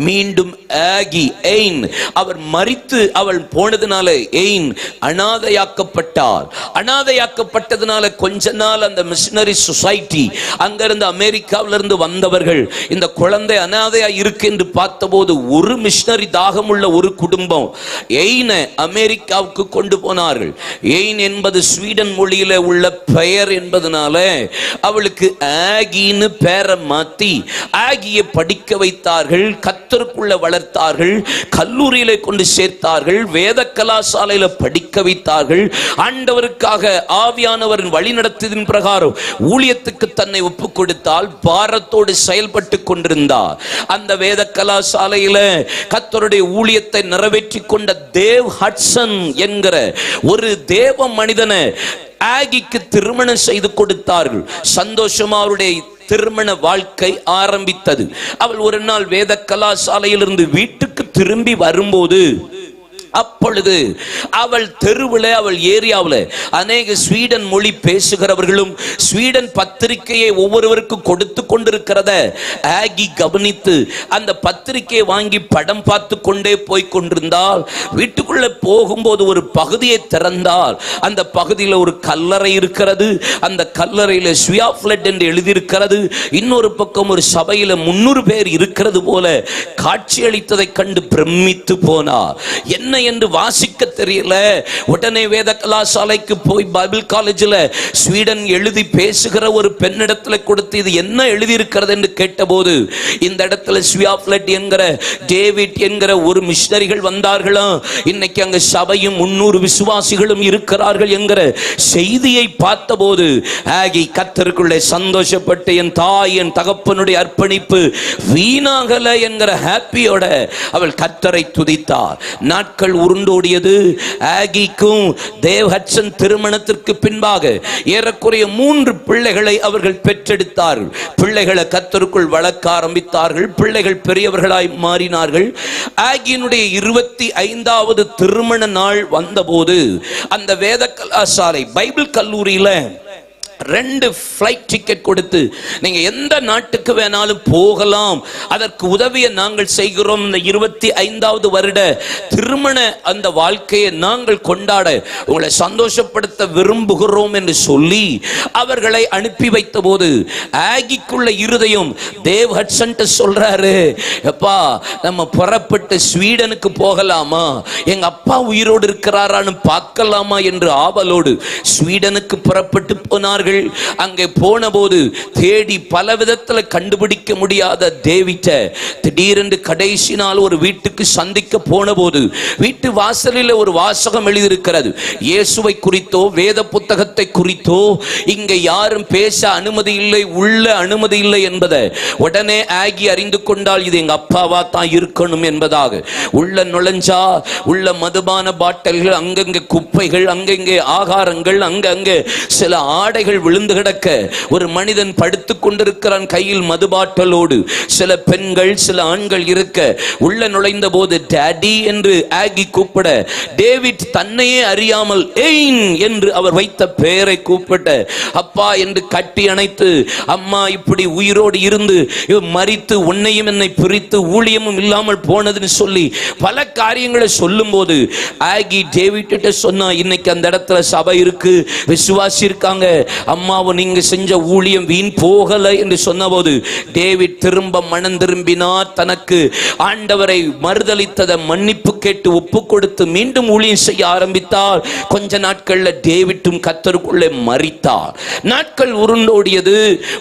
மீண்டும் ஆகி எய்ன் அவர் மரித்து அவள் போனதுனால எய்ன் அனாதையாக்கப்பட்டார். அனாதையாக்கப்பட்டதுனால கொஞ்ச நாள் அந்த மிஷனரி சொசைட்டி அங்கிருந்து அமெரிக்காவிலிருந்து வந்தவர்கள் இந்த குழந்தை அனாதையா இருக்கு என்று பார்த்தபோது ஒரு மிஷனரி தாகமுள்ள ஒரு குடும்பம் எய்னை அமெரிக்காவுக்கு கொண்டு போனார்கள். எய்ன் என்பது ஸ்வீடன் மொழியில உள்ள பெயர் என்பதனால அவளுக்கு ஆகின்னு பேரை மாத்தி ஆகியை படிக்க வைத்தார்கள். கர்த்தருக்குள்ள வளர்த்தார்கள். கல்லூரியில கொண்டு சேர்த்தார்கள். வேத கலாசாலையில படிக்க வைத்தார்கள். ஆண்டவருக்காக ஆவியானவரின் வழி நடத்தியதின் பிரகாரம் ஊழியத்துக்கு தன்னை ஒப்பு கொடுத்தால் பாரத்தோடு செயல்பட்டு கொண்டிருந்தார். அந்த வேத கலாசாலையில கர்த்தருடைய ஊழியத்தை நிறைவேற்றி கொண்ட தேவ் ஹட்சன் என்கிற ஒரு தேவ மனிதனை ஆகிக்கு திருமணம் செய்து கொடுத்தார்கள். சந்தோஷமா அவருடைய திருமண வாழ்க்கை ஆரம்பித்தது. அவள் ஒரு நாள் வேத கலாசாலையிலிருந்து வீட்டுக்கு திரும்பி வரும்போது அப்பொழுது அவள் தெருவில் அவள் ஏரியாவில் அநேக ஸ்வீடன் மொழி பேசுகிறவர்களும் ஸ்வீடன் பத்திரிகையை ஒவ்வொருவருக்கும் கொடுத்து கொண்டிருக்கிறத ஆகி கவனித்து அந்த பத்திரிகையை வாங்கி படம் பார்த்து கொண்டே போய் கொண்டிருந்தால் வீட்டுக்குள்ள போகும்போது ஒரு பகுதியை திறந்தால் அந்த பகுதியில் ஒரு கல்லறை இருக்கிறது. அந்த கல்லறையில் ஸ்வியாஃப்லட் என்று எழுதியிருக்கிறது. இன்னொரு பக்கம் ஒரு சபையில் 300 பேர் இருக்கிறது போல காட்சியளித்ததை கண்டு பிரமித்து போனார். என்ன என்று வாசிக்க தெரியல. உடனே வேத கலாசாலைக்கு போய் பைபிள் காலேஜில் ஸ்வீடன் எழுதி பேசுகிற ஒரு பெண்ணிடத்துல கொடுத்து இது என்ன எழுதி இருக்கிறது என்று கேட்டபோது இந்த இடத்துல ஸ்வியாஃப்லட் என்கிற டேவிட் என்கிற ஒரு மிஷனரிகள் வந்தார்களாம். இன்னைக்கு அங்க சபையும் 300 விசுவாசிகளும் இருக்கிறார்கள் என்கிற செய்தியை பார்த்தபோது ஆகி கர்த்தருக்குள்ளே சந்தோஷப்பட்டு என் தாய் என் தகப்பனுடைய அர்ப்பணிப்பு வீணாகல என்கிற ஹாப்பியோட அவள் கர்த்தரை துதித்தார். நாட்கள் உருண்டோடியது. ஆகிக்கும் தேவ் ஹட்சன் திருமணத்திற்கு பின்பாக ஏறக்குறைய 3 பிள்ளைகளை அவர்கள் பெற்றெடுத்தார்கள். பிள்ளைகளை கர்த்தருக்குள் வளர்க்க ஆரம்பித்தார்கள். பிள்ளைகள் பெரியவர்களாய் மாறினார்கள். ஆகியினுடைய 25வது திருமண நாள் வந்தபோது அந்த வேத கலாசாலை பைபிள் கல்லூரியில 2 ஃப்ளைட் டிக்கெட் கொடுத்து நீங்க எந்த நாட்டுக்கு வேணாலும் போகலாம், அதற்கு உதவியை நாங்கள் செய்கிறோம், இந்த 25வது வருட திருமண அந்த வாழ்க்கையை நாங்கள் கொண்டாட உங்களை சந்தோஷப்படுத்த விரும்புகிறோம் என்று சொல்லி அவர்களை அனுப்பி வைத்த போது ஆகிக்குள்ள இருதயம் தேவ் ஹட்சன் சொல்றாரு, எப்பா நம்ம புறப்பட்டு ஸ்வீடனுக்கு போகலாமா, எங்க அப்பா உயிரோடு இருக்கிறாரான்னு பார்க்கலாமா என்று ஆவலோடு ஸ்வீடனுக்கு புறப்பட்டு போனார்கள். அங்கே போன போது தேடி பல விதத்தில் கண்டுபிடிக்க முடியாத டேவிட்டை திடீரென்று கடைசி நாள் ஒரு வீட்டுக்கு சந்திக்க போன போது வீட்டு வாசலில் ஒரு வாசகம் எழுதியிருக்கிறது. இயேசுவை குறித்தோ வேத புத்தகத்தை குறித்தோ இங்க யாரும் பேச அனுமதி இல்லை, உள்ள அனுமதி இல்லை என்பதை உடனே ஆகி அறிந்து கொண்டால் இது எங்க அப்பாவா தான் இருக்கணும் என்பதாக உள்ள நுழைஞ்சா உள்ள மதுபான பாட்டில்கள், அங்கங்கே குப்பைகள், அங்கங்கே ஆகாரங்கள், அங்கங்கே சில ஆடைகள் விழுந்து கிடக்க ஒரு மனிதன் படுத்துக் கொண்டிருக்கிறான் கையில் மதுபாட்டலோடு. சில பெண்கள் சில ஆண்கள் இருக்க உள்ள நுழைந்த போது டாடி என்று ஆகி கூப்பிட டேவிட் தன்னையே அறியாமல் எய்ன் என்று அவர் வைத்த பேரை கூப்பிட்ட அப்பா என்று கட்டி அணைத்து, அம்மா இப்படி உயிரோடு இருந்து மரித்து உன்னையும் என்னை பிரித்து ஊழியமும் இல்லாமல் போனதுன்னு சொல்லி பல காரியங்களை சொல்லும் போது ஆகி டேவிட் கிட்ட சொன்னா, இன்னைக்கு அந்த இடத்துல சபை இருக்கு, விசுவாசி இருக்காங்க, அம்மாவை நீங்க செஞ்ச ஊழியம் வீண் போகல என்று சொன்னபோது டேவிட் திரும்ப மனம் திரும்பினார். தனக்கு ஆண்டவரை மறுதலித்ததை மன்னிப்பு கேட்டு ஒப்பு கொடுத்து மீண்டும் ஊழியம் செய்ய ஆரம்பித்தார். கொஞ்ச நாட்கள்ல டேவிட்டும் கர்த்தருக்குள்ளே மரித்தார். நாட்கள் உருண்டோடியது.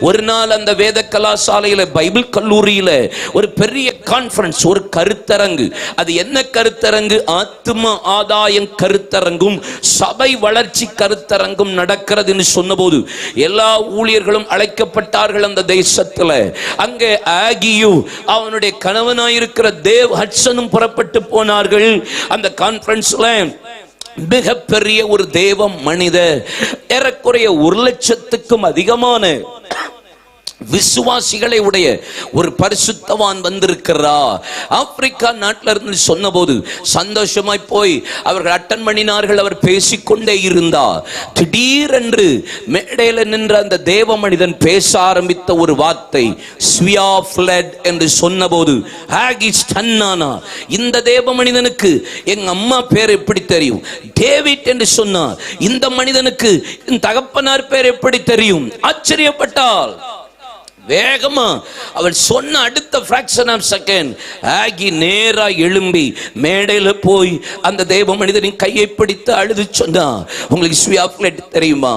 ஒரு நாள் அந்த வேத கலாசாலையில, பைபிள் கல்லூரியில ஒரு பெரிய கான்ஃபரன்ஸ், ஒரு கருத்தரங்கு. அது என்ன கருத்தரங்கு? ஆத்தும ஆதாயம் கருத்தரங்கும் சபை வளர்ச்சி கருத்தரங்கும் நடக்கிறது சொன்னபோது எல்லா ஊழியர்களும் அழைக்கப்பட்டார்கள். அந்த தேசத்துல அங்கே ஆகியும் அவனுடைய கணவனாயிருக்கிற தேவ் ஹட்சனும் புறப்பட்டு போனார்கள். அந்த கான்ஃபரன்ஸ்ல மிகப்பெரிய ஒரு தேவ மனிதர், ஏறக்குறைய 1,00,000க்கும் அதிகமான விசுவாசிகளை உடைய ஒரு பரிசுத்தவான் வந்திருக்கிறார். ஆப்பிரிக்கா நாட்டில இருந்து சொன்னபோது சந்தோஷமாய் போய் அவர்கள் அட்டன் பண்ணினார்கள். அவர் பேசிக்கொண்டே இருந்தார். திடீரென்று மேடையில் நின்ற அந்த தேவ மனிதன் பேச ஆரம்பித்த ஒரு வார்த்தை ஸ்வியா ஃபிளட் என்று சொன்னபோது ஆகி ஸ்டன்னானா. இந்த தேவ மனிதனுக்கு எங்க அம்மா பேர் எப்படி தெரியும்? டேவிட் என்று சொன்னார். இந்த மனிதனுக்கு தகப்பனார் பேர் எப்படி தெரியும்? ஆச்சரியப்பட்டால் வேகமா அவள் சொன்ன அடுத்த fraction of second ஆகி நேரா எழும்பி மேடையில போய் அந்த தேவ மனிதனின் கையை பிடித்து அழுது சொன்னா, உங்களுக்கு ஸ்வியா ஃபிளட் தெரியுமா?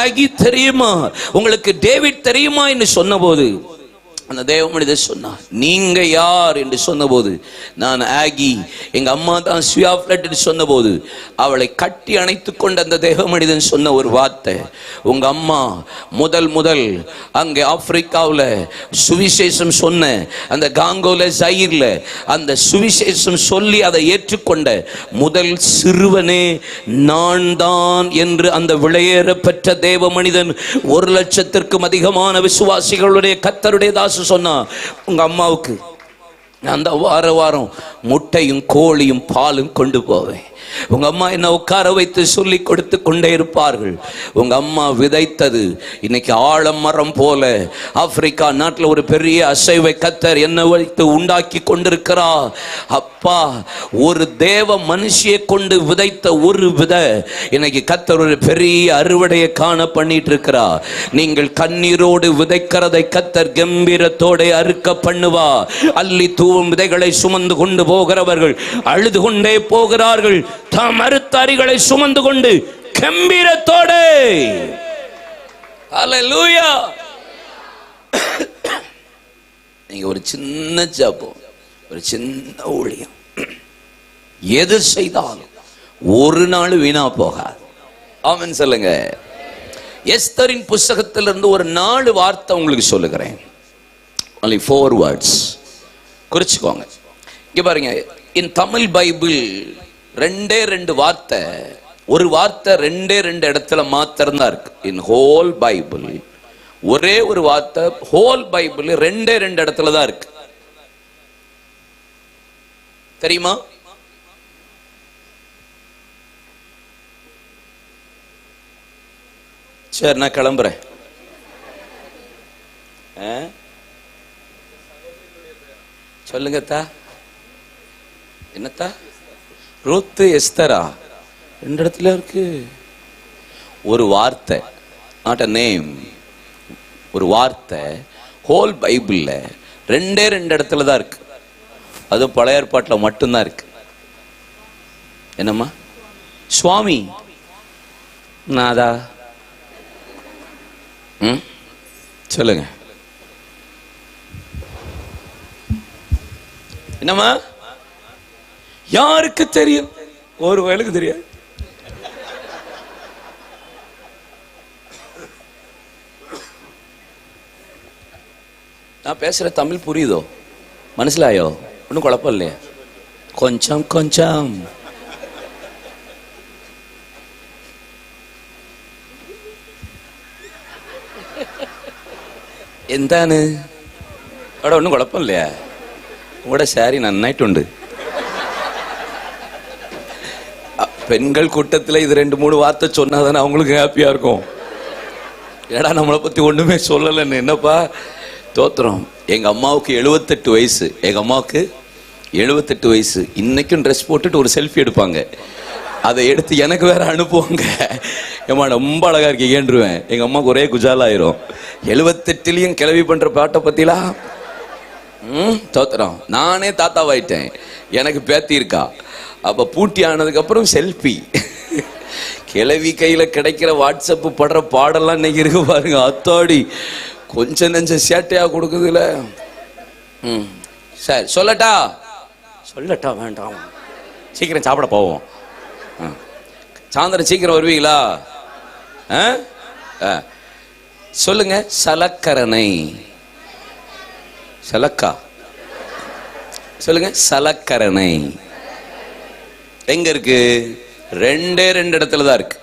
ஆகி தெரியுமா? உங்களுக்கு டேவிட் தெரியுமா என்று சொன்னபோது அந்த தேவ மனிதர் சொன்னார், நீங்க யார் என்று சொன்னபோது, நான் ஆகி, எங்க அம்மா தான் ஸ்வியா ஃபிளட் என்று சொன்னபோது அவளை கட்டி அணைத்துக் கொண்ட அந்த தேவ மனிதன் சொன்ன ஒரு வார்த்தை, உங்க அம்மா முதல் அங்கே ஆப்பிரிக்காவில் சுவிசேஷம் சொன்ன அந்த காங்கோல ஜாயிர்ல அந்த சுவிசேஷம் சொல்லி அதை ஏற்றுக்கொண்ட முதல் சிறுவனே நான் தான் என்று அந்த விளையேற பெற்ற தேவ மனிதன் 1,00,000க்கும் அதிகமான விசுவாசிகளுடைய கர்த்தருடைய தாச சொன்னா, உங்க அம்மாவுக்கு அந்த வாரம் முட்டையும் கோழியும் பாலும் கொண்டு போவேன். உங்க அம்மா என்ன உட்கார வைத்து சொல்லி கொடுத்து கொண்டே இருப்பார்கள். உங்க அம்மா விதைத்தது இன்னைக்கு ஆலமரம் போல ஆப்பிரிக்கா நாட்டில் ஒரு பெரிய அசைவை கர்த்தர் என்ன வைத்து உண்டாக்கி கொண்டிருக்கிறார். அப்பா, ஒரு தேவ மனுஷியை கொண்டு விதைத்த ஒரு விதை இன்னைக்கு கர்த்தர் ஒரு பெரிய அறுவடையை காண பண்ணிட்டு இருக்கிறார். நீங்கள் கண்ணீரோடு விதைக்கிறதை கர்த்தர் கம்பீரத்தோட அறுக்க பண்ணுவா. அள்ளி தூவும் விதைகளை சுமந்து கொண்டு போகிறவர்கள் அழுது கொண்டே போகிறார்கள். தாம் அறுத்த அரிகளை சுமந்து கொண்டு கம்பீரத்தோடு. ஹல்லேலூயா. நீங்க ஒரு சின்ன ஜெபம், ஒரு சின்ன ஊழியம் எது செய்தாலும் ஒரு நாள் வீணா போகாது. ஆமென் சொல்லுங்க. எஸ்தரின் புத்தகத்திலிருந்து ஒரு 4 வார்த்தை உங்களுக்கு சொல்லுகிறேன். only 4 words. குறிச்சுக்கோங்க. இங்க பாருங்க, இன் தமிழ் பைபிள் 2 வார்த்தை, ஒரு வார்த்தை 2 இடத்துல மாத்திரம் தான் இருக்கு. இன் ஹோல் பைபிள் ஒரே ஒரு வார்த்தை ஹோல் பைபிள் 2 இடத்துல தான் இருக்கு. தெரியுமா? சரி, நான் கிளம்புறேன். சொல்லுங்கத்தா. என்னத்தா? ரூத்து எஸ்தரா 2 இடத்துல இருக்கு. ஒரு வார்த்தை, நாட் அ நேம், ஒரு வார்த்தை ஹோல் பைபிள்ல 2 இடத்துல தான் இருக்கு. அது பழைய ஏற்பாட்டில் மட்டும்தான் இருக்கு. என்னம்மா? சுவாமி நாதா. சொல்லுங்க. என்னம்மா? யாருக்கு தெரியும்? ஒரு வயலுக்கு தெரியாது. நான் பேசுற தமிழ் புரியுதோ? மனசிலாயோ? ஒன்றும் குழப்பம் இல்லையா? கொஞ்சம் கொஞ்சம் എന്താണ് അവിടെ? ഒന്നും കുഴപ്പമില്ല. ഇവിടെ സാരി നന്നായിട്ടുണ്ട്. பெண்கள் கூட்டத்தில் இது 2-3 வார்த்தை சொன்னாதானே அவங்களுக்கு ஹாப்பியா இருக்கும். ஏடா நம்மளை பத்தி ஒண்ணுமே சொல்லலன்னு என்னப்பா தோத்திரம். எங்க அம்மாவுக்கு 78 வயசு. எங்க அம்மாவுக்கு 78 வயசு. இன்னைக்கும் ட்ரெஸ் போட்டுட்டு ஒரு செல்ஃபி எடுப்பாங்க. அதை எடுத்து எனக்கு வேற அனுப்புவாங்க. ஏமா ரொம்ப அழகா இருக்கீங்கன்றுவேன். எங்க அம்மாவுக்கு ஒரே குஜாலாயிரும். 78 கிளவி பண்ற பாட்டை பத்திலா தோத்திரம். நானே தாத்தாவாயிட்டேன். எனக்கு பேத்தி இருக்கா. அப்ப பூட்டி ஆனதுக்கு அப்புறம் செல்ஃபி. கிளவி கையில கிடைக்கிற வாட்ஸ்அப் படுற பாடெல்லாம் இன்னைக்கு இருக்கு பாருங்க. அத்தாடி கொஞ்சம் நெஞ்ச சேட்டையா கொடுக்குதுல. சரி சொல்லட்டா வேண்டாம், சீக்கிரம் சாப்பிட போவோம். சாயந்தரம் சீக்கிரம் வருவீங்களா? சொல்லுங்க. சலக்கரணை. சலக்கா சொல்லுங்க. சலக்கரணை எங்க இருக்கு? 2 இடத்துல தான் இருக்கு.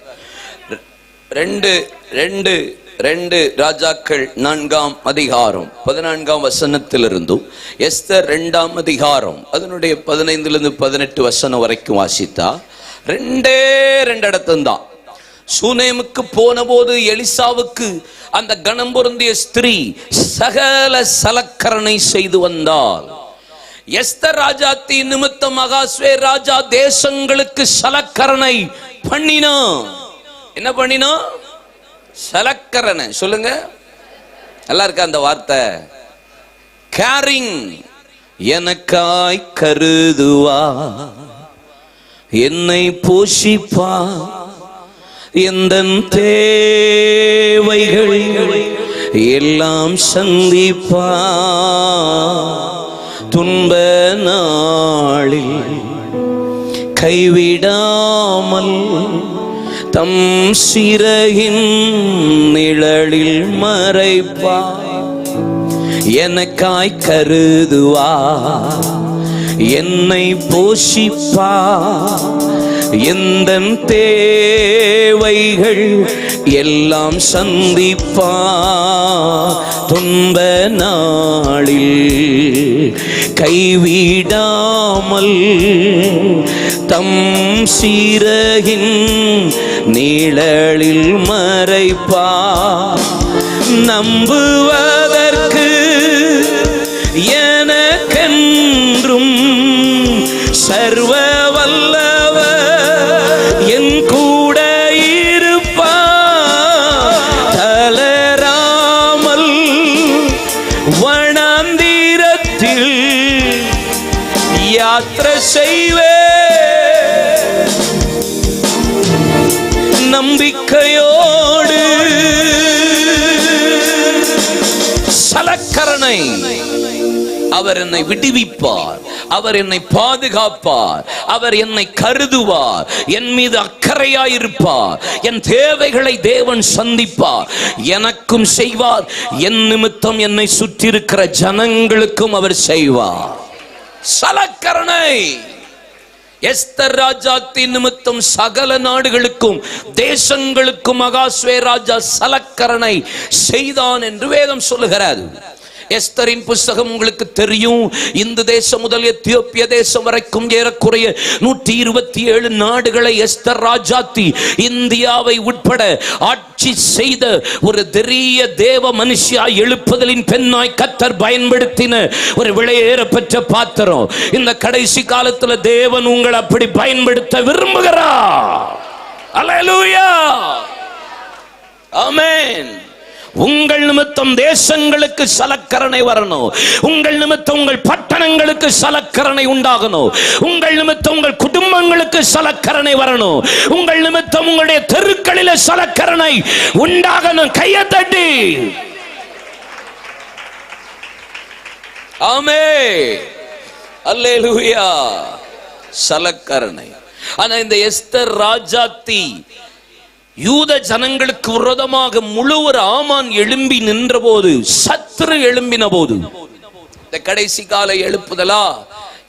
2 ராஜாக்கள் 4ஆம் அதிகாரம் 14ஆம் வசனத்திலிருந்தும் எஸ்தர் 2ஆம் அதிகாரம் அதனுடைய 15 18 வசனம் வரைக்கும் வாசித்தா 2 இடத்துந்தான். சூனேமுக்கு போன போது எலிசாவுக்கு அந்த கணம் பொருந்திய ஸ்திரீ சகல சலக்கரணை செய்து வந்தாள். எஸ்தர் ராஜாத்தி நிமித்தம் அகாஸ்வே ராஜா தேசங்களுக்கு சலக்கரணை பண்ணினா. என்ன பண்ணினா? சலக்கரணை. சொல்லுங்க. நல்லா இருக்கா அந்த வார்த்தை? கேரிங். எனக்காய் கருதுவா, என்னை போஷிப்பா, எந்த தேவைகள் எல்லாம் சந்திப்பா, துன்ப நாளில் கைவிடாமல் தம் சிறகின் நிழலில் மறைப்பா, எனக்காய் கருதுவா, என்னை போஷிப்பா, எந்த தேவைகள் எல்லாம் சந்திப்பா, துன்ப நாளில் கைவிடாமல் தம் சிறகின் நிழலில் மறைப்பா. நம்புவதற்கு எனக்கென்றும் சர்வ வல்லவர் என் கூட இருப்பா, தளராமல் வனாந்திரத்தில் யாத்திரை செய்வே, நம்பிக்கையோடு. சலக்கரணை. அவர் என்னை விடுவிப்பார், அவர் என்னை பாதுகாப்பார், அவர் என்னை கருதுவார், என் மீது அக்கறையாயிருப்பார், என் தேவைகளை தேவன் சந்திப்பார், எனக்கும் செய்வார், என் நிமித்தம் என்னை சுற்றி இருக்கிற ஜனங்களுக்கும் அவர் செய்வார். சலக்கரணை. எஸ்தர் ராஜாத்தின் நிமித்தம் சகல நாடுகளுக்கும் தேசங்களுக்கும் அகாஸ்வே ராஜா சலக்கரணை செய்தான் என்று வேதம் சொல்லுகிறது. எஸ்தரின் புஸ்தகம் உங்களுக்கு தெரியும். இந்து தேசம் முதல் எத்தியோப்பிய தேசம் வரைக்கும் ஏறக்குறைய 127 நாடுகளை எஸ்தர் ராஜாத்தி இந்தியாவை உட்பட ஆட்சி செய்த ஒரு பெரிய தேவ மனுஷியா எழுப்புதலின் பெண்ணாய் கர்த்தர் பயன்படுத்தின ஒரு விலையேற பெற்ற பாத்திரம். இந்த கடைசி காலத்துல தேவன் உங்களை அப்படி பயன்படுத்த விரும்புகிறார். அல்லேலூயா, ஆமென். உங்கள் நிமித்தம் தேசங்களுக்கு சலக்கரணை வரணும். உங்கள் நிமித்தம் உங்கள் பட்டணங்களுக்கு சலக்கரணை உண்டாகணும். உங்கள் நிமித்தம் உங்கள் குடும்பங்களுக்கு சலக்கரணை வரணும். உங்கள் நிமித்தம் உங்களுடைய தெருக்களில் சலக்கரணை உண்டாகணும். கையை தட்டி ஆமென், அல்லேலூயா. சலக்கரணை. ஆனா இந்த எஸ்தர் ராஜாத்தி யூத ஜனங்களுக்கு விரோதமாக முழு ஒரு ஆமான் எழும்பி நின்ற போது, சத்துரு எழும்பின போது, இந்த கடைசி கால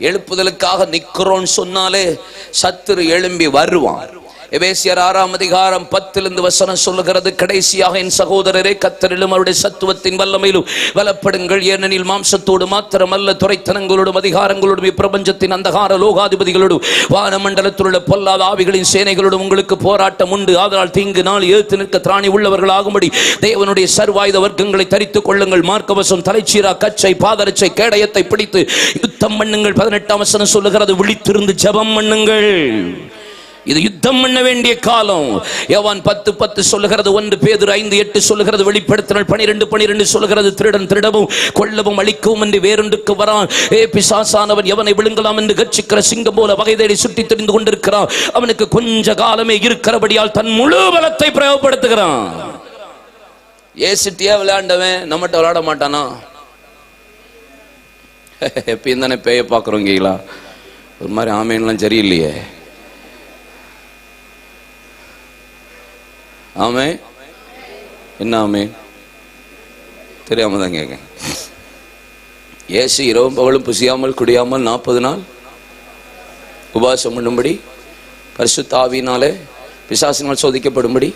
எழுப்புதலுக்காக நிக்கிறோம் சொன்னாலே சத்துரு எழும்பி வருவான். எபேசியர் 6ஆம் அதிகாரம் 10 சொல்லுகிறது, கடைசியாக என் சகோதரரே, கர்த்தரிலும் அவருடைய சத்துவத்தின் வல்லமையிலும் பலப்படுங்கள். ஏனெனில் மாம்சத்தோடு மாத்திரமல்ல, துரைத்தனங்களோடும் அதிகாரங்களோடும் இப்பிரபஞ்சத்தின் அந்தகார லோகாதிபதிகளோடும் வானமண்டலத்தில் உள்ள பொல்லாத ஆவிகளின் சேனைகளோடும் உங்களுக்கு போராட்டம் உண்டு. ஆதலால் தீங்கு நாள் எதிர்த்து நிற்க திராணி உள்ளவர்கள் ஆகும்படி தேவனுடைய சர்வாயுத வர்க்கங்களை தரித்துக் கொள்ளுங்கள். மார்க்கவசம், தலைச்சீரா, கச்சை, பாதரட்சை, கேடயத்தை பிடித்து யுத்தம் பண்ணுங்கள். 18ஆம் வசனம் சொல்லுகிறது, விழித்திருந்து ஜெபம் பண்ணுங்கள். இது யுத்தம் பண்ண வேண்டிய காலம். யோவான் 10:10 சொல்லுகிறது, 1 பேதுரு 5:8 சொல்லுகிறது, வெளிப்படுத்தினால் 12:12 சொல்லுகிறது, திருடன் திருடவும் கொல்லவும் அழிக்கவும் என்று வேறொன்றுக்கு வரான். பிசாசானவன் எவனை விழுங்கலாம் என்று கர்ச்சிக்கிற சிங்கம் போல வகை தேடி சுற்றி திரிந்து கொண்டிருக்கிறான். அவனுக்கு கொஞ்ச காலமே இருக்கிறபடியால் தன் முழு பலத்தை பிரயோகப்படுத்துகிறான். ஏசிட்டியா விளையாண்டவன் நம்மகிட்ட விளையாட மாட்டானா? எப்பயும் தானே பேய பார்க்குறோங்கீங்களா? ஒரு மாதிரி ஆமேன்லாம் சரியில்லையே. ஆமே என்ன ஆமே தெரியாம தான் கேட்க. இயேசு இரவும் பகலும் புசியாமல் குடியாமல் 40 நாள் உபவாசம் பண்ணும்படி பரிசுத்த ஆவியினாலே பிசாசினால் சோதிக்கப்படும்படி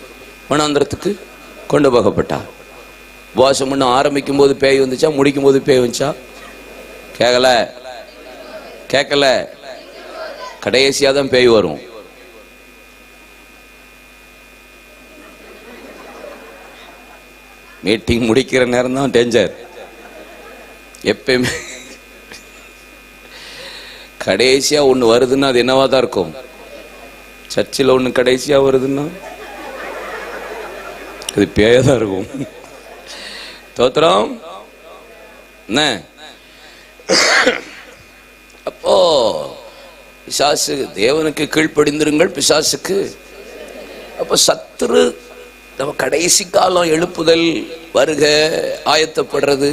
வனாந்திரத்துக்கு கொண்டு போகப்பட்டார். உபவாசம் பண்ண ஆரம்பிக்கும் போது பேய் வந்துச்சா, முடிக்கும் போது பேய் வந்துச்சா? கேட்கல. கடைசியா தான் பேய் வரும். மீட்டிங் முடிக்கிற நேரம் தான் டேஞ்சர். எப்பயுமே கடைசியா ஒண்ணு வருதுன்னா அது என்னவா தான் இருக்கும். சர்ச்சில் ஒண்ணு கடைசியா வருதுன்னா அது பேயதான் இருக்கும். தோத்திரம் என்ன? அப்போ பிசாசு, தேவனுக்கு கீழ்ப்படிந்திருங்கள், பிசாசுக்கு. அப்போ சத்துரு நம்ம கடைசி காலம் எழுப்புதல் வருக ஆயத்தப்படுறது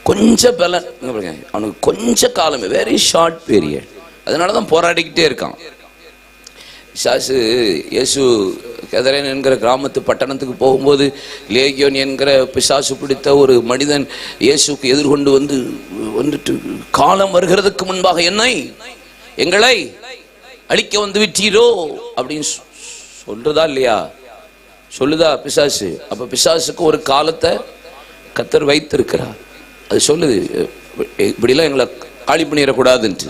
கொஞ்சம் பலன். அவனுக்கு கொஞ்ச காலமே, வெரி ஷார்ட் பீரியட். அதனாலதான் போராடிக்கிட்டே இருக்கான் பிசாசு. இயேசு கெதரேன் என்கிற கிராமத்து பட்டணத்துக்கு போகும்போது லேகியோன் என்கிற பிசாசு பிடித்த ஒரு மனிதன் இயேசுக்கு எதிர்கொண்டு வந்துட்டு காலம் வருகிறதுக்கு முன்பாக எங்களை அழிக்க வந்து விட்டீரோ அப்படின்னு சொல்றதா இல்லையா? சொல்லுதா பிசாசு? அப்ப பிசாசுக்கு ஒரு காலத்தை கர்த்தர் வைத்திருக்கிறார். அது சொல்லுது, இப்படிலாம் எங்களை காலி பண்ணிடக்கூடாதுன்ட்டு.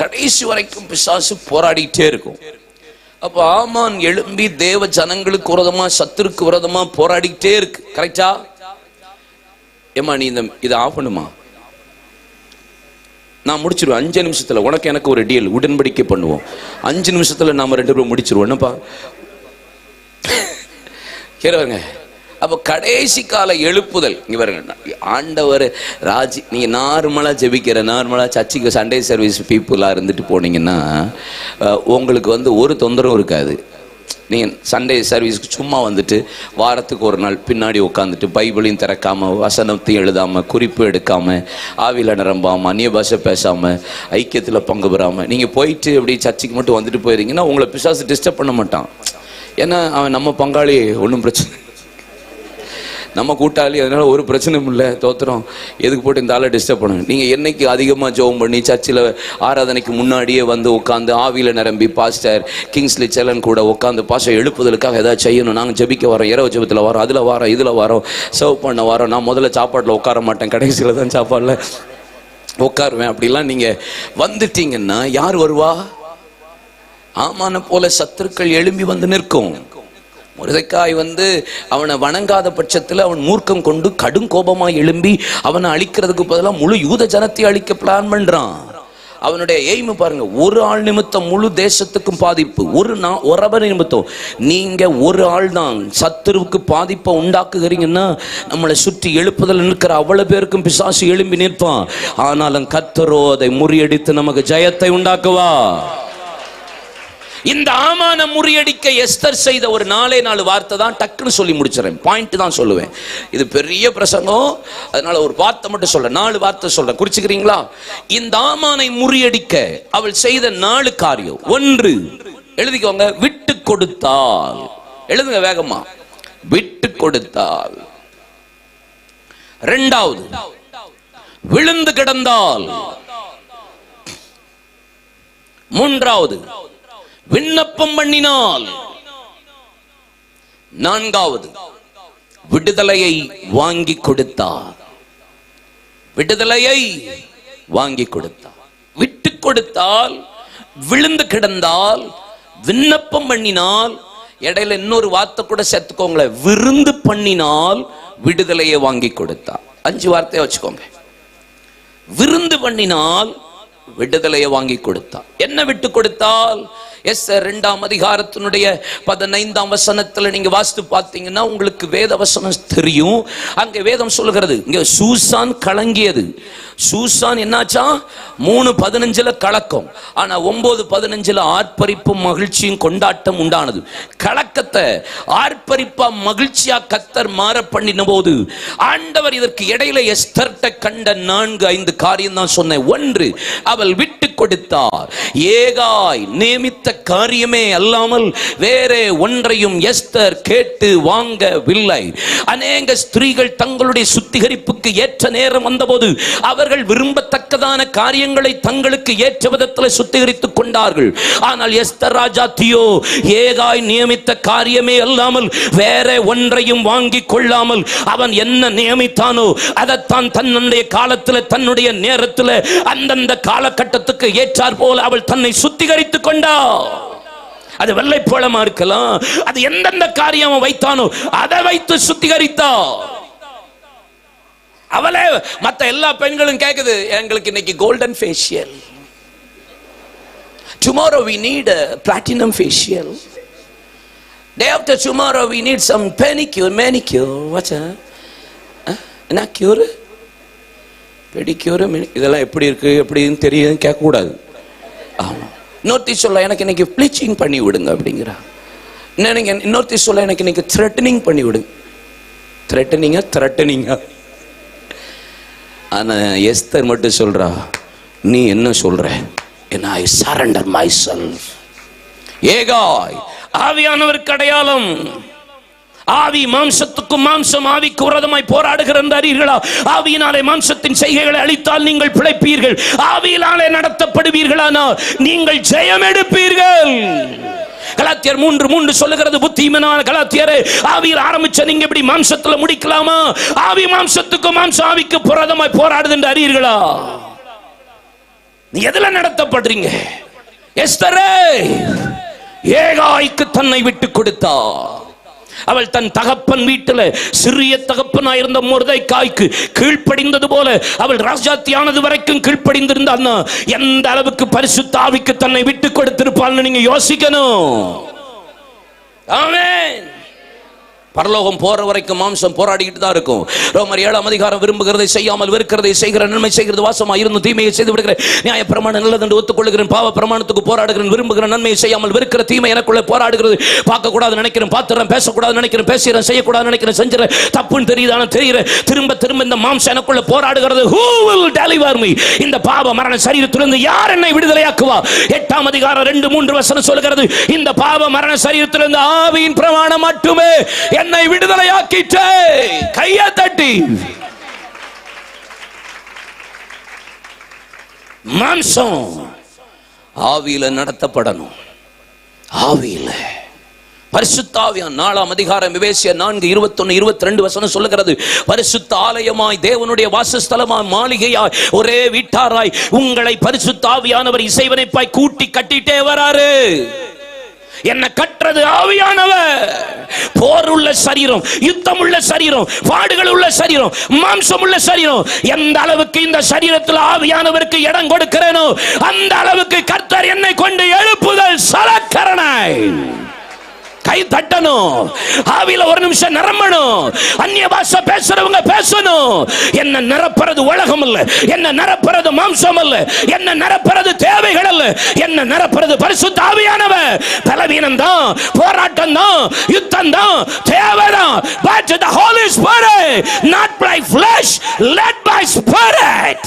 கடைசி வரைக்கும் பிசாசு போராடிட்டே இருக்கும். அப்ப ஆமான் எழும்பி தேவ ஜனங்களுக்கு விரோதமா, சத்துருக்கு விரோதமா போராடிக்கிட்டே இருக்கு. கரெக்டா? ஏமா நீ இதை ஆஃப் பண்ணுமா, நான் முடிச்சிருவேன் 5 நிமிஷத்துல. உனக்கு எனக்கு ஒரு டீல், உடன்படிக்கை பண்ணுவோம். 5 நிமிஷத்துல நாம 2 பேரும் முடிச்சிருவோம். என்னப்பா கேளுங்க. அப்ப கடைசி கால எழுப்புதல் இங்க பாருங்க. ஆண்டவர் ராஜி, நீங்க நார்மலா ஜெபிக்கிற, நார்மலா சர்ச்சுக்கு சண்டே சர்வீஸ் பீப்புளா இருந்துட்டு போனீங்கன்னா உங்களுக்கு ஒரு தொந்தரவும் இருக்காது. நீங்க சண்டே சர்வீஸ்க்கு சும்மா வந்துட்டு வாரத்துக்கு ஒரு நாள் பின்னாடி உட்காந்துட்டு பைபிளையும் திறக்காம, வசனத்தையும் எழுதாம, குறிப்பு எடுக்காம, ஆவில நிரம்பாம, அந்நிய பாஷை பேசாம, ஐக்கியத்துல பங்கு பெறாம நீங்க போயிட்டு அப்படி சர்ச்சுக்கு மட்டும் வந்துட்டு போயிருந்தீங்கன்னா உங்களை பிசாசு டிஸ்டர்ப் பண்ண மாட்டான். ஏன்னா அவன் நம்ம பங்காளி, ஒன்றும் பிரச்சனை, நம்ம கூட்டாளி, அதனால ஒரு பிரச்சனையும் இல்லை. தோத்திரம் எதுக்கு போட்டு இந்த ஆளை டிஸ்டர்ப் பண்ணணும். நீங்கள் என்னைக்கு அதிகமாக ஜெபம் பண்ணி சர்ச்சில் ஆராதனைக்கு முன்னாடியே வந்து உட்காந்து ஆவியில் நிரம்பி பாஸ்டர் கிங்ஸ்லி செல்லன் கூட உட்காந்து பாஸ்டர் எழுப்புதலுக்காக ஏதாவது செய்யணும், நாங்கள் ஜெபிக்க வரோம், இரவு ஜெபத்தில் வரோம், அதில் வரோம், இதில் வரோம், சர்வ் பண்ண வரோம், நான் முதல்ல சாப்பாட்டில் உட்கார மாட்டேன், கடைசியில் தான் சாப்பாடில் உட்காருவேன், அப்படிலாம் நீங்கள் வந்துட்டீங்கன்னா யார் வருவா? ஆமான போல சத்துருக்கள் எழும்பி வந்து நிற்கும். முருதைக்காய் அவனை வணங்காத பட்சத்தில் அவன் மூர்க்கம் கொண்டு கடும் கோபமாய் எழும்பி அவனை அழிக்கிறதுக்கு பதிலாக முழு யூத ஜனத்தை அழிக்க பிளான் பண்றான். அவனுடைய எய்ம் பாருங்க, ஒரு ஆள் நிமித்தம் முழு தேசத்துக்கும் பாதிப்பு. ஒரு நிமித்தம் நீங்க ஒரு ஆள் தான் சத்துருவுக்கு பாதிப்பை உண்டாக்குகிறீங்கன்னா நம்மளை சுற்றி எழுப்புதல் நிற்கிற அவ்வளவு பேருக்கும் பிசாசு எழும்பி நிற்பான். ஆனாலும் கர்த்தரோ அதை முறியடித்து நமக்கு ஜெயத்தை உண்டாக்குவா. இந்த ஆமான முறியடிக்க எஸ்தர் செய்த ஒரு 4 வார்த்தை தான், டக்குன்னு சொல்லி முடிச்சிடறேன், பாயிண்ட் தான் சொல்லுவேன். இது பெரிய பிரசங்கம், அதனால ஒரு வார்த்தை மட்டும் சொல்றேன், 4 வார்த்தை சொல்றேன், குறிச்சுக்கிறீங்களா? இந்த ஆமானை முறியடிக்க அவள் செய்த 4 காரியம். 1, எழுதிக்கோங்க, விட்டு கொடுத்தால். எழுதுங்க வேகமா, விட்டு கொடுத்தால். 2வது, விழுந்து கிடந்தால். 3வது, விண்ணப்பம் பண்ணினால். நான்காவது, விடுதலையை வாங்கி கொடுத்தார். விடுதலையை வாங்கி கொடுத்தார். விட்டு கொடுத்தால், விழுந்து கிடந்தால், விண்ணப்பம் பண்ணினால், இடையில இன்னொரு வார்த்தை கூட சேர்த்துக்கோங்களேன், விருந்து பண்ணினால் விடுதலையை வாங்கி கொடுத்தார். 5 வார்த்தையை வச்சுக்கோங்க. விருந்து பண்ணினால் விடுதலையை வாங்கி கொடுத்தார். என்ன விட்டு கொடுத்தால்? எஸ்தர் 2ஆம் அதிகாரத்தினுடைய 15ஆம் வசனத்துல நீங்க வாசித்து பார்த்தீங்கன்னா உங்களுக்கு வேத வசனம் தெரியும். அங்க வேதம் சொல்லுகிறது, இங்க சூசான் கலங்கியது. சூசான் என்னாச்சா? 3:15 கலக்கம். ஆனா 9:15 ஆர்ப்பரிப்பும் மகிழ்ச்சியும் கொண்டாட்டம் உண்டானது. கலக்கத்தை ஆர்ப்பரிப்பா மகிழ்ச்சியா கர்த்தர் மாற பண்ணின போது ஆண்டவர் இதற்கு இடையில எஸ்தர்ட்ட கண்ட 4-5 காரியம் தான் சொன்னேன். 1, அவள் விட்டு கொடுத்தார். ஏகாய் நியமித்த காரியமே அல்லாமல் வேறே ஒன்றையும் எஸ்தர் கேட்டு வாங்கவில்லை. அநேக ஸ்திரீகள் தங்களுடைய சுத்திகரிப்புக்கு ஏற்ற நேரம் வந்தபோது அவர்கள் விரும்பத்தக்கதான காரியங்களை தங்களுக்கு ஏற்ற விதத்தில் சுத்திகரித்துக் கொண்டார்கள். ஆனால் எஸ்தர் ராஜாத்தியோ ஏகாய் நியமித்த காரியமே அல்லாமல் வேற ஒன்றையும் வாங்கி கொள்ளாமல் அவன் என்ன நியமித்தானோ அதைத்தான் தன்னுடைய காலத்தில் தன்னுடைய நேரத்தில் அந்தந்த காலகட்டத்துக்கு ஏற்றார் போல அவள் தன்னை சுத்திகரித்துக் கொண்டாள். அது வெள்ளை போலமா இருக்கலாம், அது எந்தெந்த காரியம் வைத்தானோ அதை வைத்து சுத்திகரித்தா. அவளே மத்த எல்லா பெண்களும் கேக்குது, எங்களுக்கு இன்னைக்கு golden facial, tomorrow we need a platinum facial, day after tomorrow we need some pedicure manicure. what's என்ன cure pedicure இதெல்லாம் எப்படி இருக்கு எப்படின்னு தெரியும் கேட்க கூடாது. ஆமா, இன்னொருத்தி சொல்ல எனக்கு இன்னைக்கு ப்ளீச்சிங் பண்ணி விடுங்க அப்படிங்கிறா. இன்னொருத்தி சொல்ல எனக்கு இன்னைக்கு த்ரெட்டனிங் பண்ணி விடுங்க. த்ரெட்டனிங்கா. ஆனா எஸ்தர் மட்டும் சொல்றா, நீ என்ன சொல்ற? I surrender myself. ஏகாய் ஆவியானவருக்கு அடையாளம். ஆவி மாம்சத்துக்கும் மாம்சம் ஆவிக்கு விரோதமாய் போராடுகிற அறியீர்களா? ஆவியினாலே மாம்சத்தின் செய்கைகளை அழித்தால் நீங்கள் பிழைப்பீர்கள், ஆவியினாலே நடத்தப்படுவீர்களானால் நீங்கள் ஜெயம் எடுப்பீர்கள். கலாத்தியர் 3:3 சொல்லுகிறது, புத்திமானான கலாத்தியரே, ஆவியில் ஆரம்பிச்ச நீங்க இப்படி மாம்சத்துல முடிக்கலாமா? ஆவி மாம்சத்துக்கும் மாம்சம் ஆவிக்கு விரோதமாய் போராடுது என்று அறியீர்களா? நீ எதுல நடத்தப்படுறீங்க? எஸ்தரே ஏகாய்க்கு தன்னை விட்டு கொடுத்தா. அவள் தன் தகப்பன் வீட்டில் சிறிய தகப்பனாயிருந்த மொர்தெகாய்க்கு கீழ்ப்படிந்தது போல அவள் ராஜாத்தியானது வரைக்கும் கீழ்ப்படிந்திருந்தாள். எந்த அளவுக்கு பரிசுத்த ஆவிக்கு தன்னை விட்டு கொடுத்திருப்பாள்னு நீங்க யோசிக்கணும். ஆமென். பரலோகம் போற வரைக்கும் மாம்சம் போராடிக்கிட்டு தான் இருக்கும். ரோமர் 7ஆம் அதிகாரம், விரும்புகிறதை செய்யாமல் வெறுக்கிறதை செய்கிற, நன்மை செய்கிறது வாசமா இருந்து தீமையை செய்து விடுகிறேன். நியாய பிரமாணம் நல்லது என்று ஒத்துக்கொள்கிறேன், பாவ பிரமாணத்துக்கு போராடுகிறேன். விரும்புகிற நன்மையை செய்யாமல் வெறுக்கிற தீமை எனக்குள்ள போராடுகிறது. பார்க்க கூடாது நினைக்கிறேன், பார்த்துறேன். பேசக்கூடாது நினைக்கிறேன், பேசுறேன். செய்யக்கூடாது நினைக்கிறேன், செஞ்சுறேன். தப்புன்னு தெரியுதான தெரியுற. திரும்ப திரும்ப இந்த மாம்சம் எனக்குள்ள போராடுகிறது. Who will deliver me? இந்த பாவ மரண சரீரத்திலிருந்து யார் என்னை விடுதலையாக்குவா? 8ஆம் அதிகாரம் 2-3 வசனம் சொல்கிறது, இந்த பாவ மரண சரீரத்திலிருந்து ஆவியின் பிரமாணம் மட்டுமே என்னை விடுதலையாக்கிட்டே. கையை தட்டி. மாம்சம் ஆவியில நடத்தப்படணும். ஆவியில பரிசுத்த ஆவியான் 4ஆம் அதிகாரம் எபேசியர் 4:21-22 வசனம் சொல்லுகிறது, பரிசுத்த ஆலயமாய் தேவனுடைய வாசஸ்தலமாய் மாளிகையாய் ஒரே வீட்டாராய் உங்களை பரிசுத்த ஆவியானவர் இசைவனைப்பாய் கூட்டி கட்டிட்டே வராரு. என்ன கற்றது ஆவியானவர். போர் உள்ள சரீரம், யுத்தம் உள்ள சரீரம், பாடுகள் உள்ள சரீரம், மாம்சம் உள்ள சரீரம். எந்த அளவுக்கு இந்த சரீரத்தில் ஆவியானவருக்கு இடம் கொடுக்கிறேனோ அந்த அளவுக்கு கர்த்தர் என்னை கொண்டு எழுப்புதல் சலக்கரணை. கை தட்டணும். ஆவியில ஒரு நிமிஷம் நிரம்பணும். அந்நிய பாஷை பேசுறவங்க பேசணும். என்ன நிரப்புறது உலகம் அல்ல, என்ன நிரப்புறது மாம்சம் அல்ல, என்ன நிரப்புறது தேவைகள் அல்ல, என்ன நிரப்புறது பரிசுத்த ஆவியானவர். பலவீனம் தான், போராட்டம் தான், யுத்தம் தான், தேவைதான். But the Holy Spirit, not by flesh, led by Spirit.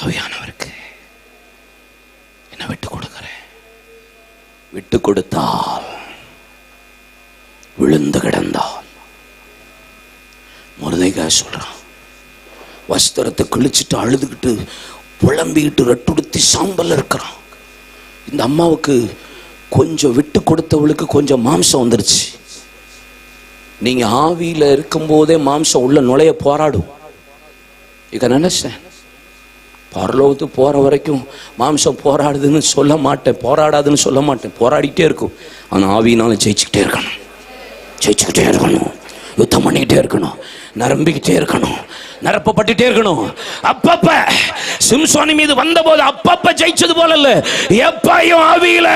ஆவியானவருக்கு என்ன விட்டு கொடுக்கிறேன். விட்டு கொடுத்தால் விழுந்து கிடந்தான். மொர்தெகாய் சொல்றான், வஸ்திரத்தை கிழிச்சிட்டு அழுதுகிட்டு புலம்பிக்கிட்டு ரெட்டுடுத்தி சாம்பல் இருக்கிறான். இந்த அம்மாவுக்கு கொஞ்சம் விட்டு கொடுத்தவளுக்கு கொஞ்சம் மாம்சம் வந்துருச்சு. நீங்க ஆவியில இருக்கும் போதே மாம்சம் உள்ள நுழைய போராடும். இதை நினைச்சேன், பரலோகத்துக்கு போற வரைக்கும் மாம்சம் போராடுதுன்னு சொல்ல மாட்டேன், போராடாதுன்னு சொல்ல மாட்டேன், போராடிக்கிட்டே இருக்கும். ஆனா ஆவியினாலும் ஜெயிச்சுக்கிட்டே இருக்கணும், ஜெயிச்சுக்கிட்டே இருக்கணும், யுத்தம் பண்ணிக்கிட்டே இருக்கணும், நிரம்பிக்கிட்டே இருக்கணும், நிரப்பப்பட்டுட்டே இருக்கணும். அப்பப்ப சிம்சோனி மீது வந்த போது அப்பப்ப ஜெயிச்சது போல இல்ல, எப்பயும் ஆவியில.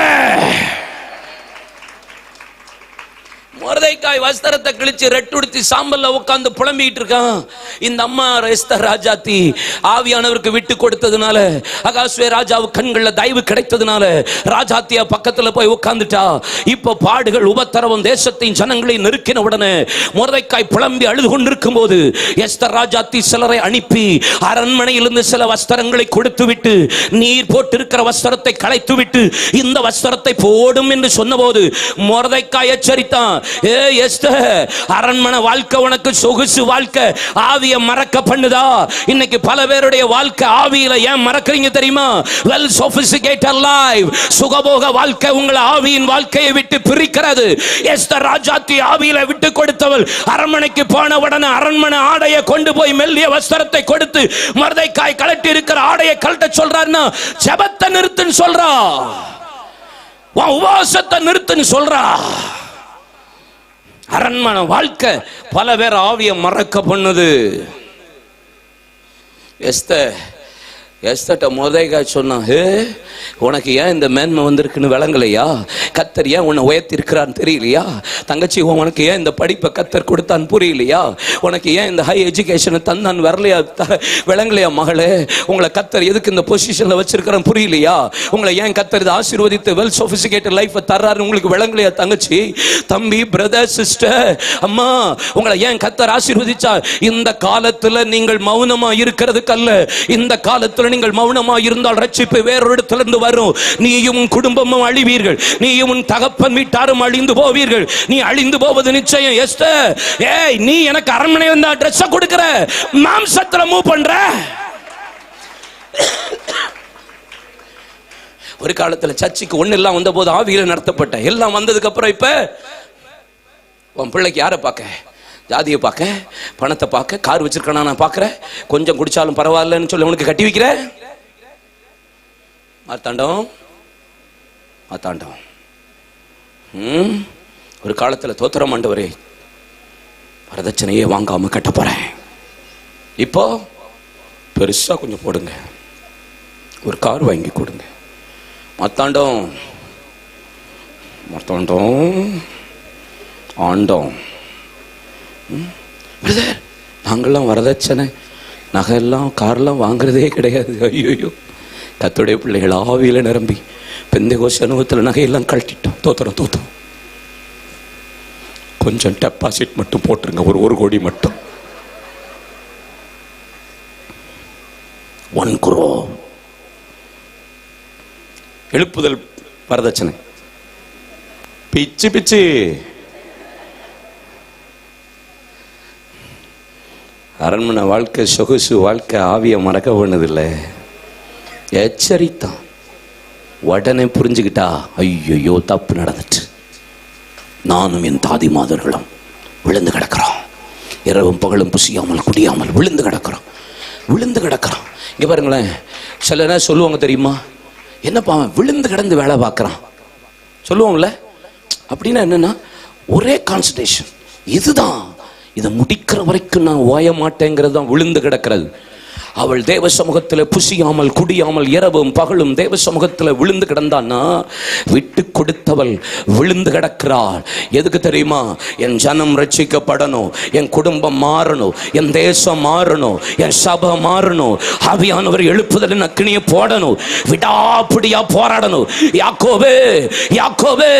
மொர்தெகாய் வஸ்திரத்தை கிழிச்சு ரெட்டுடுத்தி சாம்பல்ல உட்கார்ந்து புலம்பிட்டு இருக்கான். இந்த அம்மா எஸ்தர் ராஜாத்தி ஆவியானவருக்கு விட்டு கொடுத்ததுனால, அகாஸ்வே ராஜாவு கண்கள்ல தயவு கிடைத்ததுனால ராஜாத்தியா பக்கத்துல போய் உட்கார்ந்துட்டா. இப்ப பாடுகள் உபத்திரவம் தேசத்தின் ஜனங்களை நெருக்கின உடனே மொர்தெகாய் புலம்பி அழுது கொண்டிருக்கும் போது எஸ்தர் ராஜாத்தி சிலரை அனுப்பி அரண்மனையிலிருந்து சில வஸ்திரங்களை கொடுத்து விட்டு, நீர் போட்டிருக்கிற வஸ்திரத்தை களைத்து விட்டு இந்த வஸ்திரத்தை போடும் என்று சொன்னபோது மொர்தெகாய் எச்சரித்தான், அரண்மனை வாழ்க்கை உனக்கு சொகுசு வாழ்க்கை, ஆவிய மறக்க பண்ணுதா? இன்னைக்கு பல பேருடைய வாழ்க்கை ஆவியில ஏன் மறக்கறீங்க தெரியுமா? வெல் சொபிஸ்டிகேட்டட் லைஃப், சுகபோக வாழ்க்கை உங்களை ஆவியின் வாழ்க்கையை விட்டு பிரிக்கிறது. எஸ்தர் ராஜாத்தி ஆவியில விட்டு கொடுத்தவள் அரண்மனைக்கு போன உடனே அரண்மனை ஆடையை கொண்டு போய் மெல்லிய வஸ்திரத்தை கொடுத்து மொர்தெகாய் கழட்டி இருக்கிற ஆடையை கழட்ட சொல்றாருன்னா ஜெபத்தை நிறுத்துன்னு சொல்றா, உபவாசத்தை நிறுத்துன்னு சொல்றா. அரண்மனை வாழ்க்கை பல பேர் ஆவிய மறக்க பண்ணுது. எஸ்தர்ட்ட மொர்தெகாய் சொன்னான், உனக்கு ஏன் இந்த மேன்மை வந்திருக்குன்னு விளங்கலையா? கத்தர் ஏன் உன்னை உயர்த்தி இருக்கிறான்னு தெரியலையா? தங்கச்சி, உனக்கு ஏன் இந்த படிப்பை கத்தர் கொடுத்தான்னு புரியலையா? உனக்கு ஏன் இந்த ஹை எஜுகேஷனை தந்தான் வரலையா, விளங்கலையா? மகளே, உங்களை கத்தர் எதுக்கு இந்த பொசிஷன்ல வச்சிருக்கிறான்னு புரியலையா? உங்களை ஏன் கத்தர் இதை ஆசீர்வதித்து வெல் சொபிஸ்டிகேட்டட் லைஃபை தர்றாருன்னு உங்களுக்கு விளங்கலையா? தங்கச்சி, தம்பி, பிரதர், சிஸ்டர், அம்மா, உங்களை ஏன் கத்தர் ஆசீர்வதிச்சா? இந்த காலத்துல நீங்கள் மௌனமா இருக்கிறதுக்கு அல்ல, இந்த காலத்துல நீங்கள் மௌனமா இருந்தால் ரட்சிப்பு வேறொரு இடத்திலிருந்து வரும். நீயும் குடும்பமும் அழிவீர்கள், நீயும் உன் தகப்பன் வீட்டாரும் அழிந்து போவீர்கள். நீ அழிந்து போவது நிச்சயம். எஸ்தர், ஏய், நீ எனக்கு அரண்மனை வந்தா ட்ரெஸ் கொடுக்கிற, மாம்சத்துல மூவ் பண்ற. ஒரு காலத்துல சர்ச்சுக்கு ஒண்ணு எல்லாம் வந்த போது ஆவியில நடத்தப்பட்ட, எல்லாம் வந்ததுக்கு அப்புறம் இப்ப உன் பிள்ளைக்கு யாரை பார்க்க? ஜாதியை பார்க்க, பணத்தை பார்க்க, கார் வச்சிருக்கானா நான் பார்க்கிறேன், கொஞ்சம் குடிச்சாலும் பரவாயில்லன்னு சொல்லி உனக்கு கட்டி வைக்கிற. மாத்தாண்டம் மாத்தாண்டம். ஒரு காலத்துல தோத்திரம் ஆண்டவரே, வரதட்சணையே வாங்காம கட்ட போறேன், இப்போ பெருசா கொஞ்சம் போடுங்க, ஒரு கார் வாங்கி கொடுங்க. மாத்தாண்டம் மாத்தாண்டம் ஆண்டோம். நாங்கள்லாம் வரதட்சணை நகையெல்லாம் கார்லாம் வாங்குறதே கிடையாது. ஐயோ, கர்த்தருடைய பிள்ளைகள் ஆவியில நிரம்பி பெந்தேகோஸ்து அனுபவத்தில் நகையெல்லாம் கழட்டிட்டோம். தோத்துறோம். கொஞ்சம் டெபாசிட் மட்டும் போட்டுருங்க, ஒரு கோடி மட்டும், 1 crore. எழுப்புதல் வரதட்சணை பிச்சு அரண்மனை வாழ்க்கை சொகுசு வாழ்க்கை ஆவிய மறக்க வேண்டதில்லை. எச்சரித்தான், உடனே புரிஞ்சுக்கிட்டா, ஐயோ தப்பு நடந்துட்டு, நானும் என் தாதி மாதர்களும் விழுந்து கிடக்கிறோம், இரவும் பகலும் புசியாமல் குடியாமல் விழுந்து கிடக்கிறோம். இங்க பாருங்களேன், சில நேரம் சொல்லுவாங்க தெரியுமா, என்னப்பா விழுந்து கிடந்து வேலை பார்க்கறான் சொல்லுவாங்கல்ல. அப்படின்னா என்னன்னா, ஒரே கான்சன்ட்ரேஷன், இதுதான், இதை முடிக்கிற வரைக்கும் நான் ஓய மாட்டேங்கிறது தான் விழுந்து கிடக்கிறது. அவள் தேவ சமூகத்தில் புசியாமல் குடியாமல் இரவும் பகலும் தேவ சமூகத்தில் விழுந்து கிடந்தான்னா, விட்டு கொடுத்தவள் விழுந்து கிடக்கிறாள். எதுக்கு தெரியுமா? என் ஜனம் ரட்சிக்கப்படணும், என் குடும்பம் மாறணும், என் தேசம் மாறணும், என் சபை மாறணும், ஆவியானவர் எழுப்புதலின் அக்கினியை போடணும், விடாப்பிடியா போராடணும். யாக்கோபே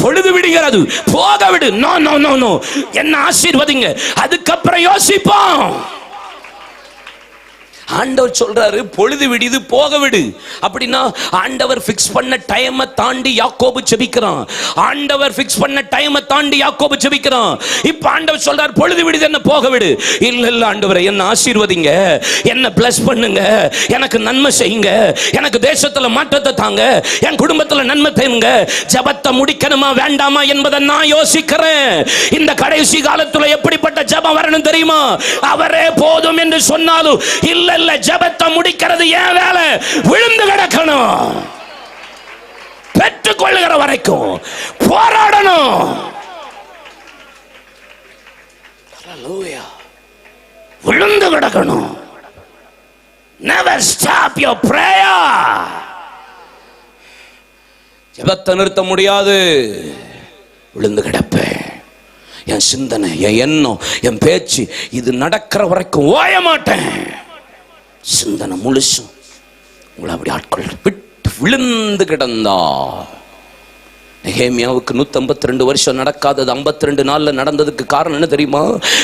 பொழுது விடுகிறது, போக விடு, நோ என்ன ஆசீர்வதிங்க, அதுக்கப்புறம் யோசிப்போம். ஆண்டவர் சொல்றாரு பொழுது விடிது போக விடு. அப்படின்னா ஆண்டவர் ஃபிக்ஸ் பண்ண டைமை தாண்டி யாக்கோபு ஜெபிக்கிறான். ஆண்டவர் ஃபிக்ஸ் பண்ண டைமை தாண்டி யாக்கோபு ஜெபிக்கிறான். இப்ப ஆண்டவர் சொல்றார் பொழுது விடுது என்ன போக விடு. இல்ல ஆண்டவரே என்ன ஆசீர்வதிங்க, என்ன பிளஸ் பண்ணுங்க, எனக்கு நன்மை செய்யுங்க, எனக்கு தேசத்துல மாற்றத்தை தாங்க, என் குடும்பத்துல நன்மை தேங்க. ஜெபத்தை முடிக்கணுமா வேண்டாமா என்பதை நான் யோசிக்கிறேன். இந்த கடைசி காலத்துல எப்படிப்பட்ட ஜெபம் வரணும் தெரியுமா? அவரே போதும் என்று சொன்னாலும் இல்ல இல்ல ஜெபத்தை முடிக்கிறது ஏன் வேலை, விழுந்து கிடக்கணும், பெற்றுக் கொள்ளுகிற வரைக்கும் போராடணும். விழுந்து கிடக்கணும். Never stop your prayer. ஜெபத்தை நிறுத்த முடியாது. விழுந்து கிடப்பேன். என் சிந்தனை, என் எண்ணம், என் பேச்சு இது நடக்கிற வரைக்கும் ஓய மாட்டேன். சிந்தனை முழுசும் உங்களை அப்படி ஆட்கள் விட்டு விழுந்து கிடந்தா. நெகேமியாவுக்கு 152 வருஷம் நடக்காதது 52 நாள்ல நடந்ததுக்கு காரணம் என்ன தெரியுமா?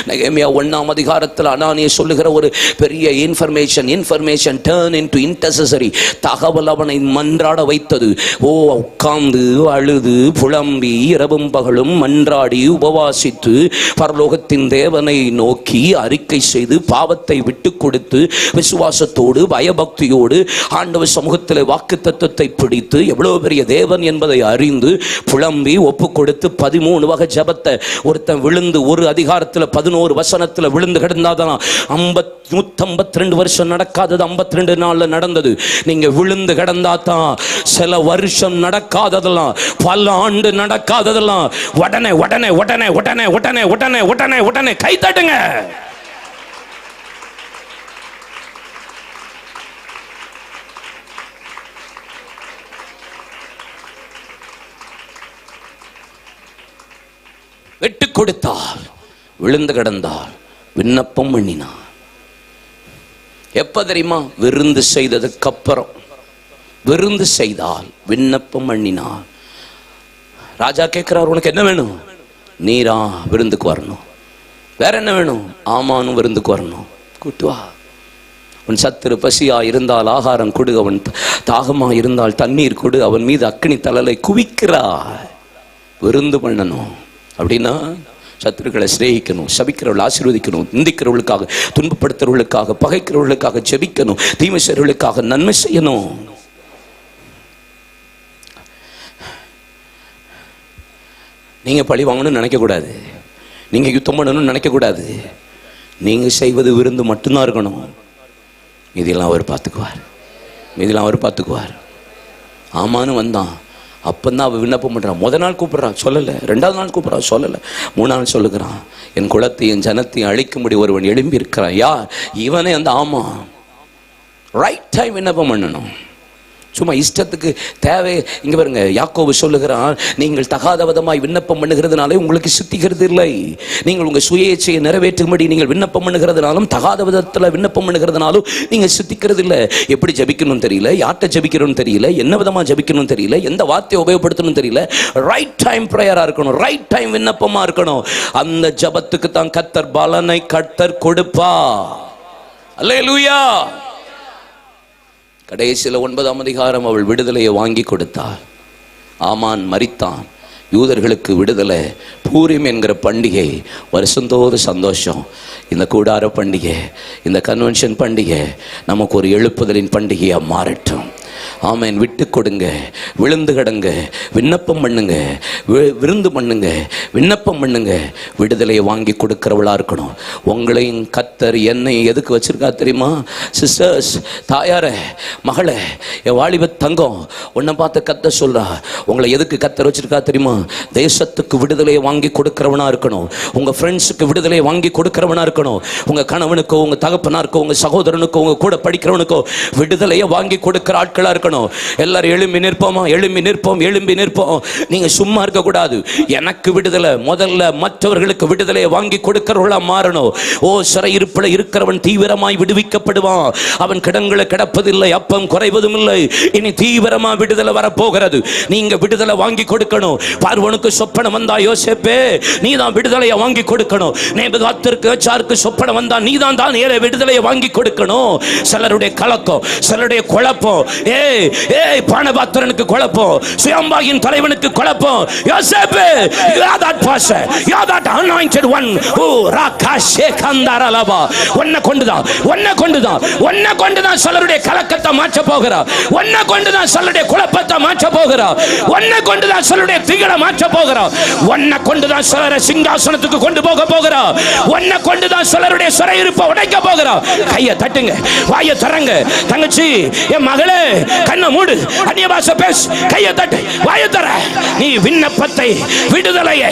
நெகேமியா 1ஆம் அதிகாரத்தில் அனானியா சொல்லுகிற ஒரு பெரிய இன்ஃபர்மேஷன் டர்ன் இன்டு இன்டர்செசரி தகவல் அவனை மன்றாட வைத்தது. உட்கார்ந்து அழுது புலம்பி இரவும் பகலும் மன்றாடி உபவாசித்து பரலோகத்தின் தேவனை நோக்கி அறிக்கை செய்து பாவத்தை விட்டு கொடுத்து விசுவாசத்தோடு பயபக்தியோடு ஆண்டவர் சமூகத்தில் வாக்கு தத்துவத்தை பிடித்து எவ்வளவு பெரிய தேவன் என்பதை அறிந்து புலம்பி ஒப்பு கொடுத்து 13 வகை ஜபத்தை ஒருத்தன் விழுந்து ஒரு அதிகாரத்தில் 11 வசனத்தில் விழுந்து கிடந்தாதான் 152 வருஷம் நடக்காதது 52 நாள்ல நடந்தது. நீங்க விழுந்து கிடந்தாதான் சில வருஷம் நடக்காததெல்லாம், பல ஆண்டு நடக்காததெல்லாம் உடனே உடனே உடனே உடனே உடனே உடனே உடனே உடனே கை தட்டுங்க. விட்டு கொடுத்தால், விழுந்து கிடந்தால், விண்ணப்பம் பண்ணினார். எப்ப தெரியுமா? விருந்து செய்ததுக்கு அப்புறம். விருந்து செய்தால் விண்ணப்பம் பண்ணினார். ராஜா கேட்கிறார், உனக்கு என்ன வேணும்? நீரா விருந்துக்கு வரணும். வேற என்ன வேணும்? ஆமானும் விருந்துக்கு வரணும். கூட்டு வா. உன் சத்துரு பசியா இருந்தால் ஆகாரம் கொடு, அவன் தாகமா இருந்தால் தண்ணீர் கொடு, அவன் மீது அக்கினி தழலை குவிக்கிறார். விருந்து பண்ணணும். அப்படின்னா சத்துருக்களை சிநேகிக்கணும், சபிக்கிறவர்கள் ஆசீர்வதிக்கணும், நிந்திக்கிறவர்களுக்காக, துன்பப்படுத்துறவர்களுக்காக, பகைக்கிறவர்களுக்காக ஜெபிக்கணும், தீமை செய்றவர்களுக்காக நன்மை செய்யணும். நீங்க பழி வாங்கணும்னு நினைக்க கூடாது, நீங்க யுத்தம் பண்ணணும்னு நினைக்க கூடாது. நீங்க செய்வது விருந்து மட்டும்தான் இருக்கணும். இதெல்லாம் அவர் பார்த்துக்குவார், இதெல்லாம் அவர் பார்த்துக்குவார். ஆமான்னு வந்தான். அப்பந்தான் அவன் விண்ணப்பம் பண்றான். முதல் நாள் கூப்பிடுறான், சொல்லலை. 2வது நாள் கூப்பிடுறான், சொல்லலை. 3 நாள் சொல்லுகிறான், என் குலத்தையும் ஜனத்தையும் அழிக்கும்படி ஒருவன் எழும்பி இருக்கிறான். யார்? இவனே அந்த ஆமா. ரைட் டைம் விண்ணப்பம் பண்ணணும். சும்மா இஷ்டத்துக்கு தேவை. இங்க பாருங்க, யாக்கோபு சொல்லுகிறான், நீங்கள் தகாத விதமாய் விண்ணப்பம் பண்ணுகிறதுனாலே உங்களுக்கு சித்திக்கிறது இல்லை. நீங்கள் உங்க சுயேட்சையை நிறைவேற்றும்படி நீங்கள் விண்ணப்பம் பண்ணுகிறதுனாலும் தகாத விதத்துல விண்ணப்பம் பண்ணுகிறதுனாலும் நீங்க சித்திக்கிறது இல்லை. எப்படி ஜபிக்கணும்னு தெரியல, யார்கிட்ட ஜபிக்கணும்னு தெரியல, என்ன விதமா ஜபிக்கணும்னு தெரியல, எந்த வார்த்தையை உபயோகப்படுத்தணும் தெரியல. ரைட் டைம் பிரேயரா இருக்கணும், ரைட் டைம் விண்ணப்பமா இருக்கணும். அந்த ஜபத்துக்கு தான் கர்த்தர் பலனை கர்த்தர் கொடுப்பா. அல்லேலூயா. கடைசியில் 9ஆம் அதிகாரம் அவள் விடுதலையை வாங்கி கொடுத்தாள். ஆமான் மரித்தான். யூதர்களுக்கு விடுதலை. பூரிம் என்கிற பண்டிகை வருஷந்தோறு சந்தோஷம். இந்த கூடார பண்டிகை, இந்த கன்வென்ஷன் பண்டிகை நமக்கு ஒரு எழுப்புதலின் பண்டிகையாக மாறட்டும். ஆமேன். விட்டு கொடுங்க, விழுந்து கிடங்க, விண்ணப்பம் பண்ணுங்க, விருந்து பண்ணுங்க, விண்ணப்பம் பண்ணுங்க. விடுதலையை வாங்கி கொடுக்கிறவளா இருக்கணும். உங்களையும் கர்த்தர் என்னை எதுக்கு வச்சிருக்கா தெரியுமா? சிஸ்டர்ஸ், தாயார, மகளே, என் வாலிப தங்கம், உன்னை பார்த்து கர்த்தர் சொல்றா, உங்களை எதுக்கு கர்த்தர் வச்சிருக்கா தெரியுமா? தேசத்துக்கு விடுதலையை வாங்கி கொடுக்கிறவனா இருக்கணும். உங்க ஃப்ரெண்ட்ஸுக்கு விடுதலையை வாங்கி கொடுக்கிறவனா இருக்கணும். உங்க கணவனுக்கோ, உங்க தகப்பனாருக்கோ, உங்க சகோதரனுக்கோ, உங்க கூட படிக்கிறவனுக்கோ விடுதலையை வாங்கி கொடுக்கிற ஆட்களா இருக்கணும். எல்லாரும் எழும்பி நிற்போமா? எழும்பி நிற்போம், எழும்பி நிற்போம். நீங்க சும்மா இருக்க கூடாது. எனக்கு விடுதலை, முதல்ல மற்றவர்களுக்கு விடுதலையை வாங்கி கொடுக்கிறவர்களா மாறணும். ஓ, சிறையிருப்பில் இருக்கிறவன் தீவிரமாய் விடுவிக்கப்படுவான். அவன் கிடங்களை கிடப்பதில்லை, அப்பம் குறைவதும் இல்லை. இனி தீவிரமா விடுதலை வரப்போகிறது. நீங்க விடுதலை வாங்கி கொடுக்கணும். பார்வோனுக்கு சொப்பனம் வந்தா, யோசேப்பே நீ தான் விடுதலையை வாங்கி கொடுக்கணும். நேபுகாத்நேசருக்கு ஏச்சாருக்கு சொப்பனம் வந்தா, நீ தான் விடுதலையை வாங்கி கொடுக்கணும். சிலருடைய கலக்கம், சிலருடைய குழப்பம், பானபாத்திரனுக்கு குழப்பம், சுயம்பாகின் தலைவனுக்கு குழப்பம். யோசேப்பு, you are that person, you are that anointed one who rakashekandaralavā. ஒன்ன கொண்டுதான் சிலருடைய கலக்கத்தை மாற்ற போகிறார். ஒன்ன கொண்டுதான் சிலருடைய குழப்பத்தை மாற்ற போகிறார். ஒன்ன கொண்டுதான் சிலருடைய திகிலை மாற்ற போகிறார். ஒன்ன கொண்டுதான் சிலரை சிங்காசனத்துக்கு கொண்டு போக போகிறார். ஒன்ன கொண்டுதான் சிலருடைய சிறையிருப்பை உடைக்க போகிறார். கையை தட்டுங்க, வாயை திறங்க. தங்கச்சி, என் மகளே, கண்ணை மூடு, அந்நிய பாஷை பேசு, கையை தட்டு, வாயை தர. நீ விண்ணப்பத்தை, விடுதலையை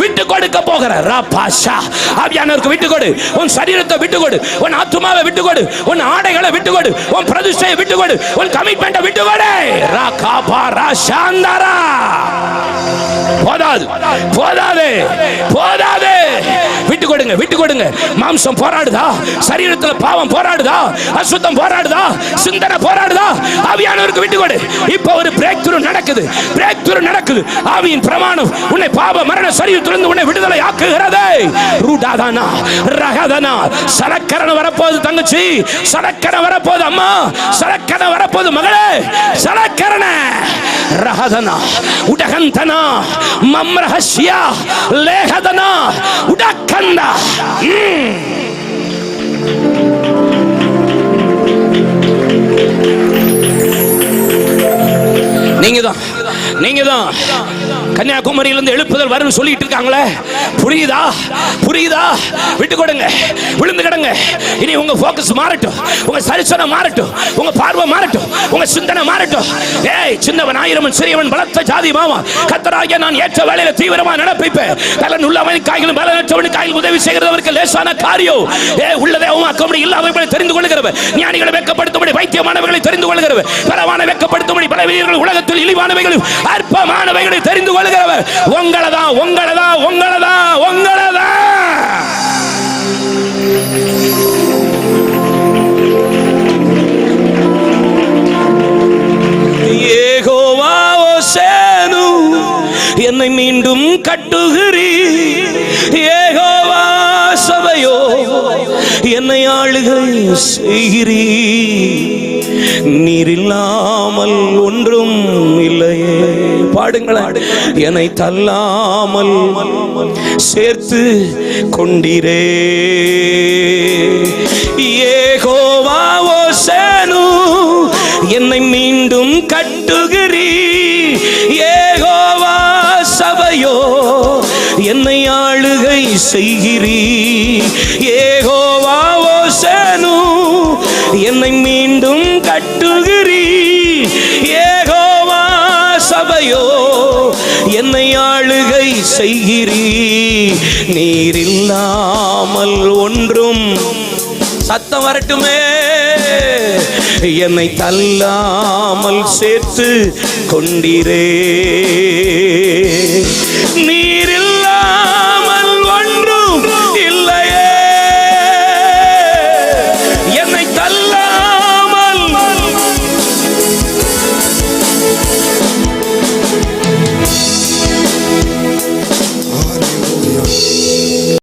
விட்டு கொடுக்க போகிற. ராபாஷா, ஆவியானவருக்கு விட்டு கொடு. உன் சரீரத்தை விட்டு கொடு, உன் ஆத்துமாவை விட்டு கொடு, உன் ஆடைகளை விட்டு கொடு, உன் பிரதிஷ்டையை விட்டு கொடு, உன் கமிட்மெண்ட்டை விட்டு கொடு. ராகாபா ராஷாந்தரா. போதாது, போதாது, போதாது. விட்டு கொடுங்க, விட்டு கொடுங்க. மாம்சம் போராடுதா? சரீரத்தில் பாவம் போராடுதா? அசுத்தம் போராடுதா? சிந்தனை போராடுதா? ஆவியானவருக்கு விட்டு கொடு. இப்போ ஒரு பிரேக் த்ரூ நடக்குது, பிரேக் த்ரூ நடக்குது. ஆவியின் பிரமாணம் உன்னை பாவ மரண சரீரத்திலிருந்து உன்னை விடுதலை ஆக்குகிறது. ரூடாதானா ரகதானா. சலக்கரணை வரப்போகுது தங்கச்சி, சலக்கரணை வரப்போகுது அம்மா, சலக்கரணை வரப்போகுது மகளே, சலக்கரணை. ரகதனா உடகந்தனா மம்ரஹஸ்யா லேகதனா உடக்கந்தா. நீங்க தான் கன்னியாகுமரியிலிருந்து எழுப்புதல் வரும்னு சொல்லிட்டு இருக்காங்களே, புரியுதா? புரியுதா? விட்டு கொடுங்க, விழுந்து கிடங்க. இனி உங்க போக்கஸ் மாறட்டும், உங்க சரிசனம் மாறட்டும், உங்க பார்வை மாறட்டும், உங்க சிந்தனை மாறட்டும். ஏய், சின்னவன் ஆயிரவன் சிறியவன் பலத்த ஜாதி மாமா. கர்த்தராகிய நான் ஏற்ற வேளையில தீவிரமா நடப்பிப்பேன். பலன் உள்ளவன் காய்களும் பலனற்றவன் காய்கள் உதவி செய்கிறவருக்கு லேசான காரியம். உள்ளதை அவமாக்கும்படி இல்லாதவர்களை தெரிந்து கொள்கிறவர், ஞானிகளை வெட்கப்படுத்தும்படி பைத்தியமானவர்களை தெரிந்து கொள்கிறவர், பலவான வெட்கப்படுத்தும்படி பலவீனர்கள் உலகத்தில் இழிவானவைகளும் அற்பமானவைகளை தெரிந்து கொள்கிறவர். உங்களதான், உங்களதான், உங்களதான், உங்களதான். யெகோவா ஓசேனு, என்னை மீண்டும் கட்டுகிறீர். யெகோவா சபையோ, என்னை ஆளுகை செய்கிறீர். நீரில்லாமல் ஒன்றும் இல்லையே. பாடுங்களேன். என்னை தள்ளாமல் சேர்த்து கொண்டீரே. யெகோவா ஓசேனு, என்னை மீண்டும் கட்டுகிறீர். யெகோவா சபையோ, என்னை ஆளுகை செய்கிறீர். யெகோவா ஓசேனு, என்னை மீண்டும் கட்டுகிறீர். யெகோவா சபையோ, என்னை ஆளுகை செய்கிறீர். நீரில்லாமல் ஒன்றும். சத்தம் வரட்டுமே. என்னை தள்ளாமல் சேர்த்து கொண்டீரே. நீ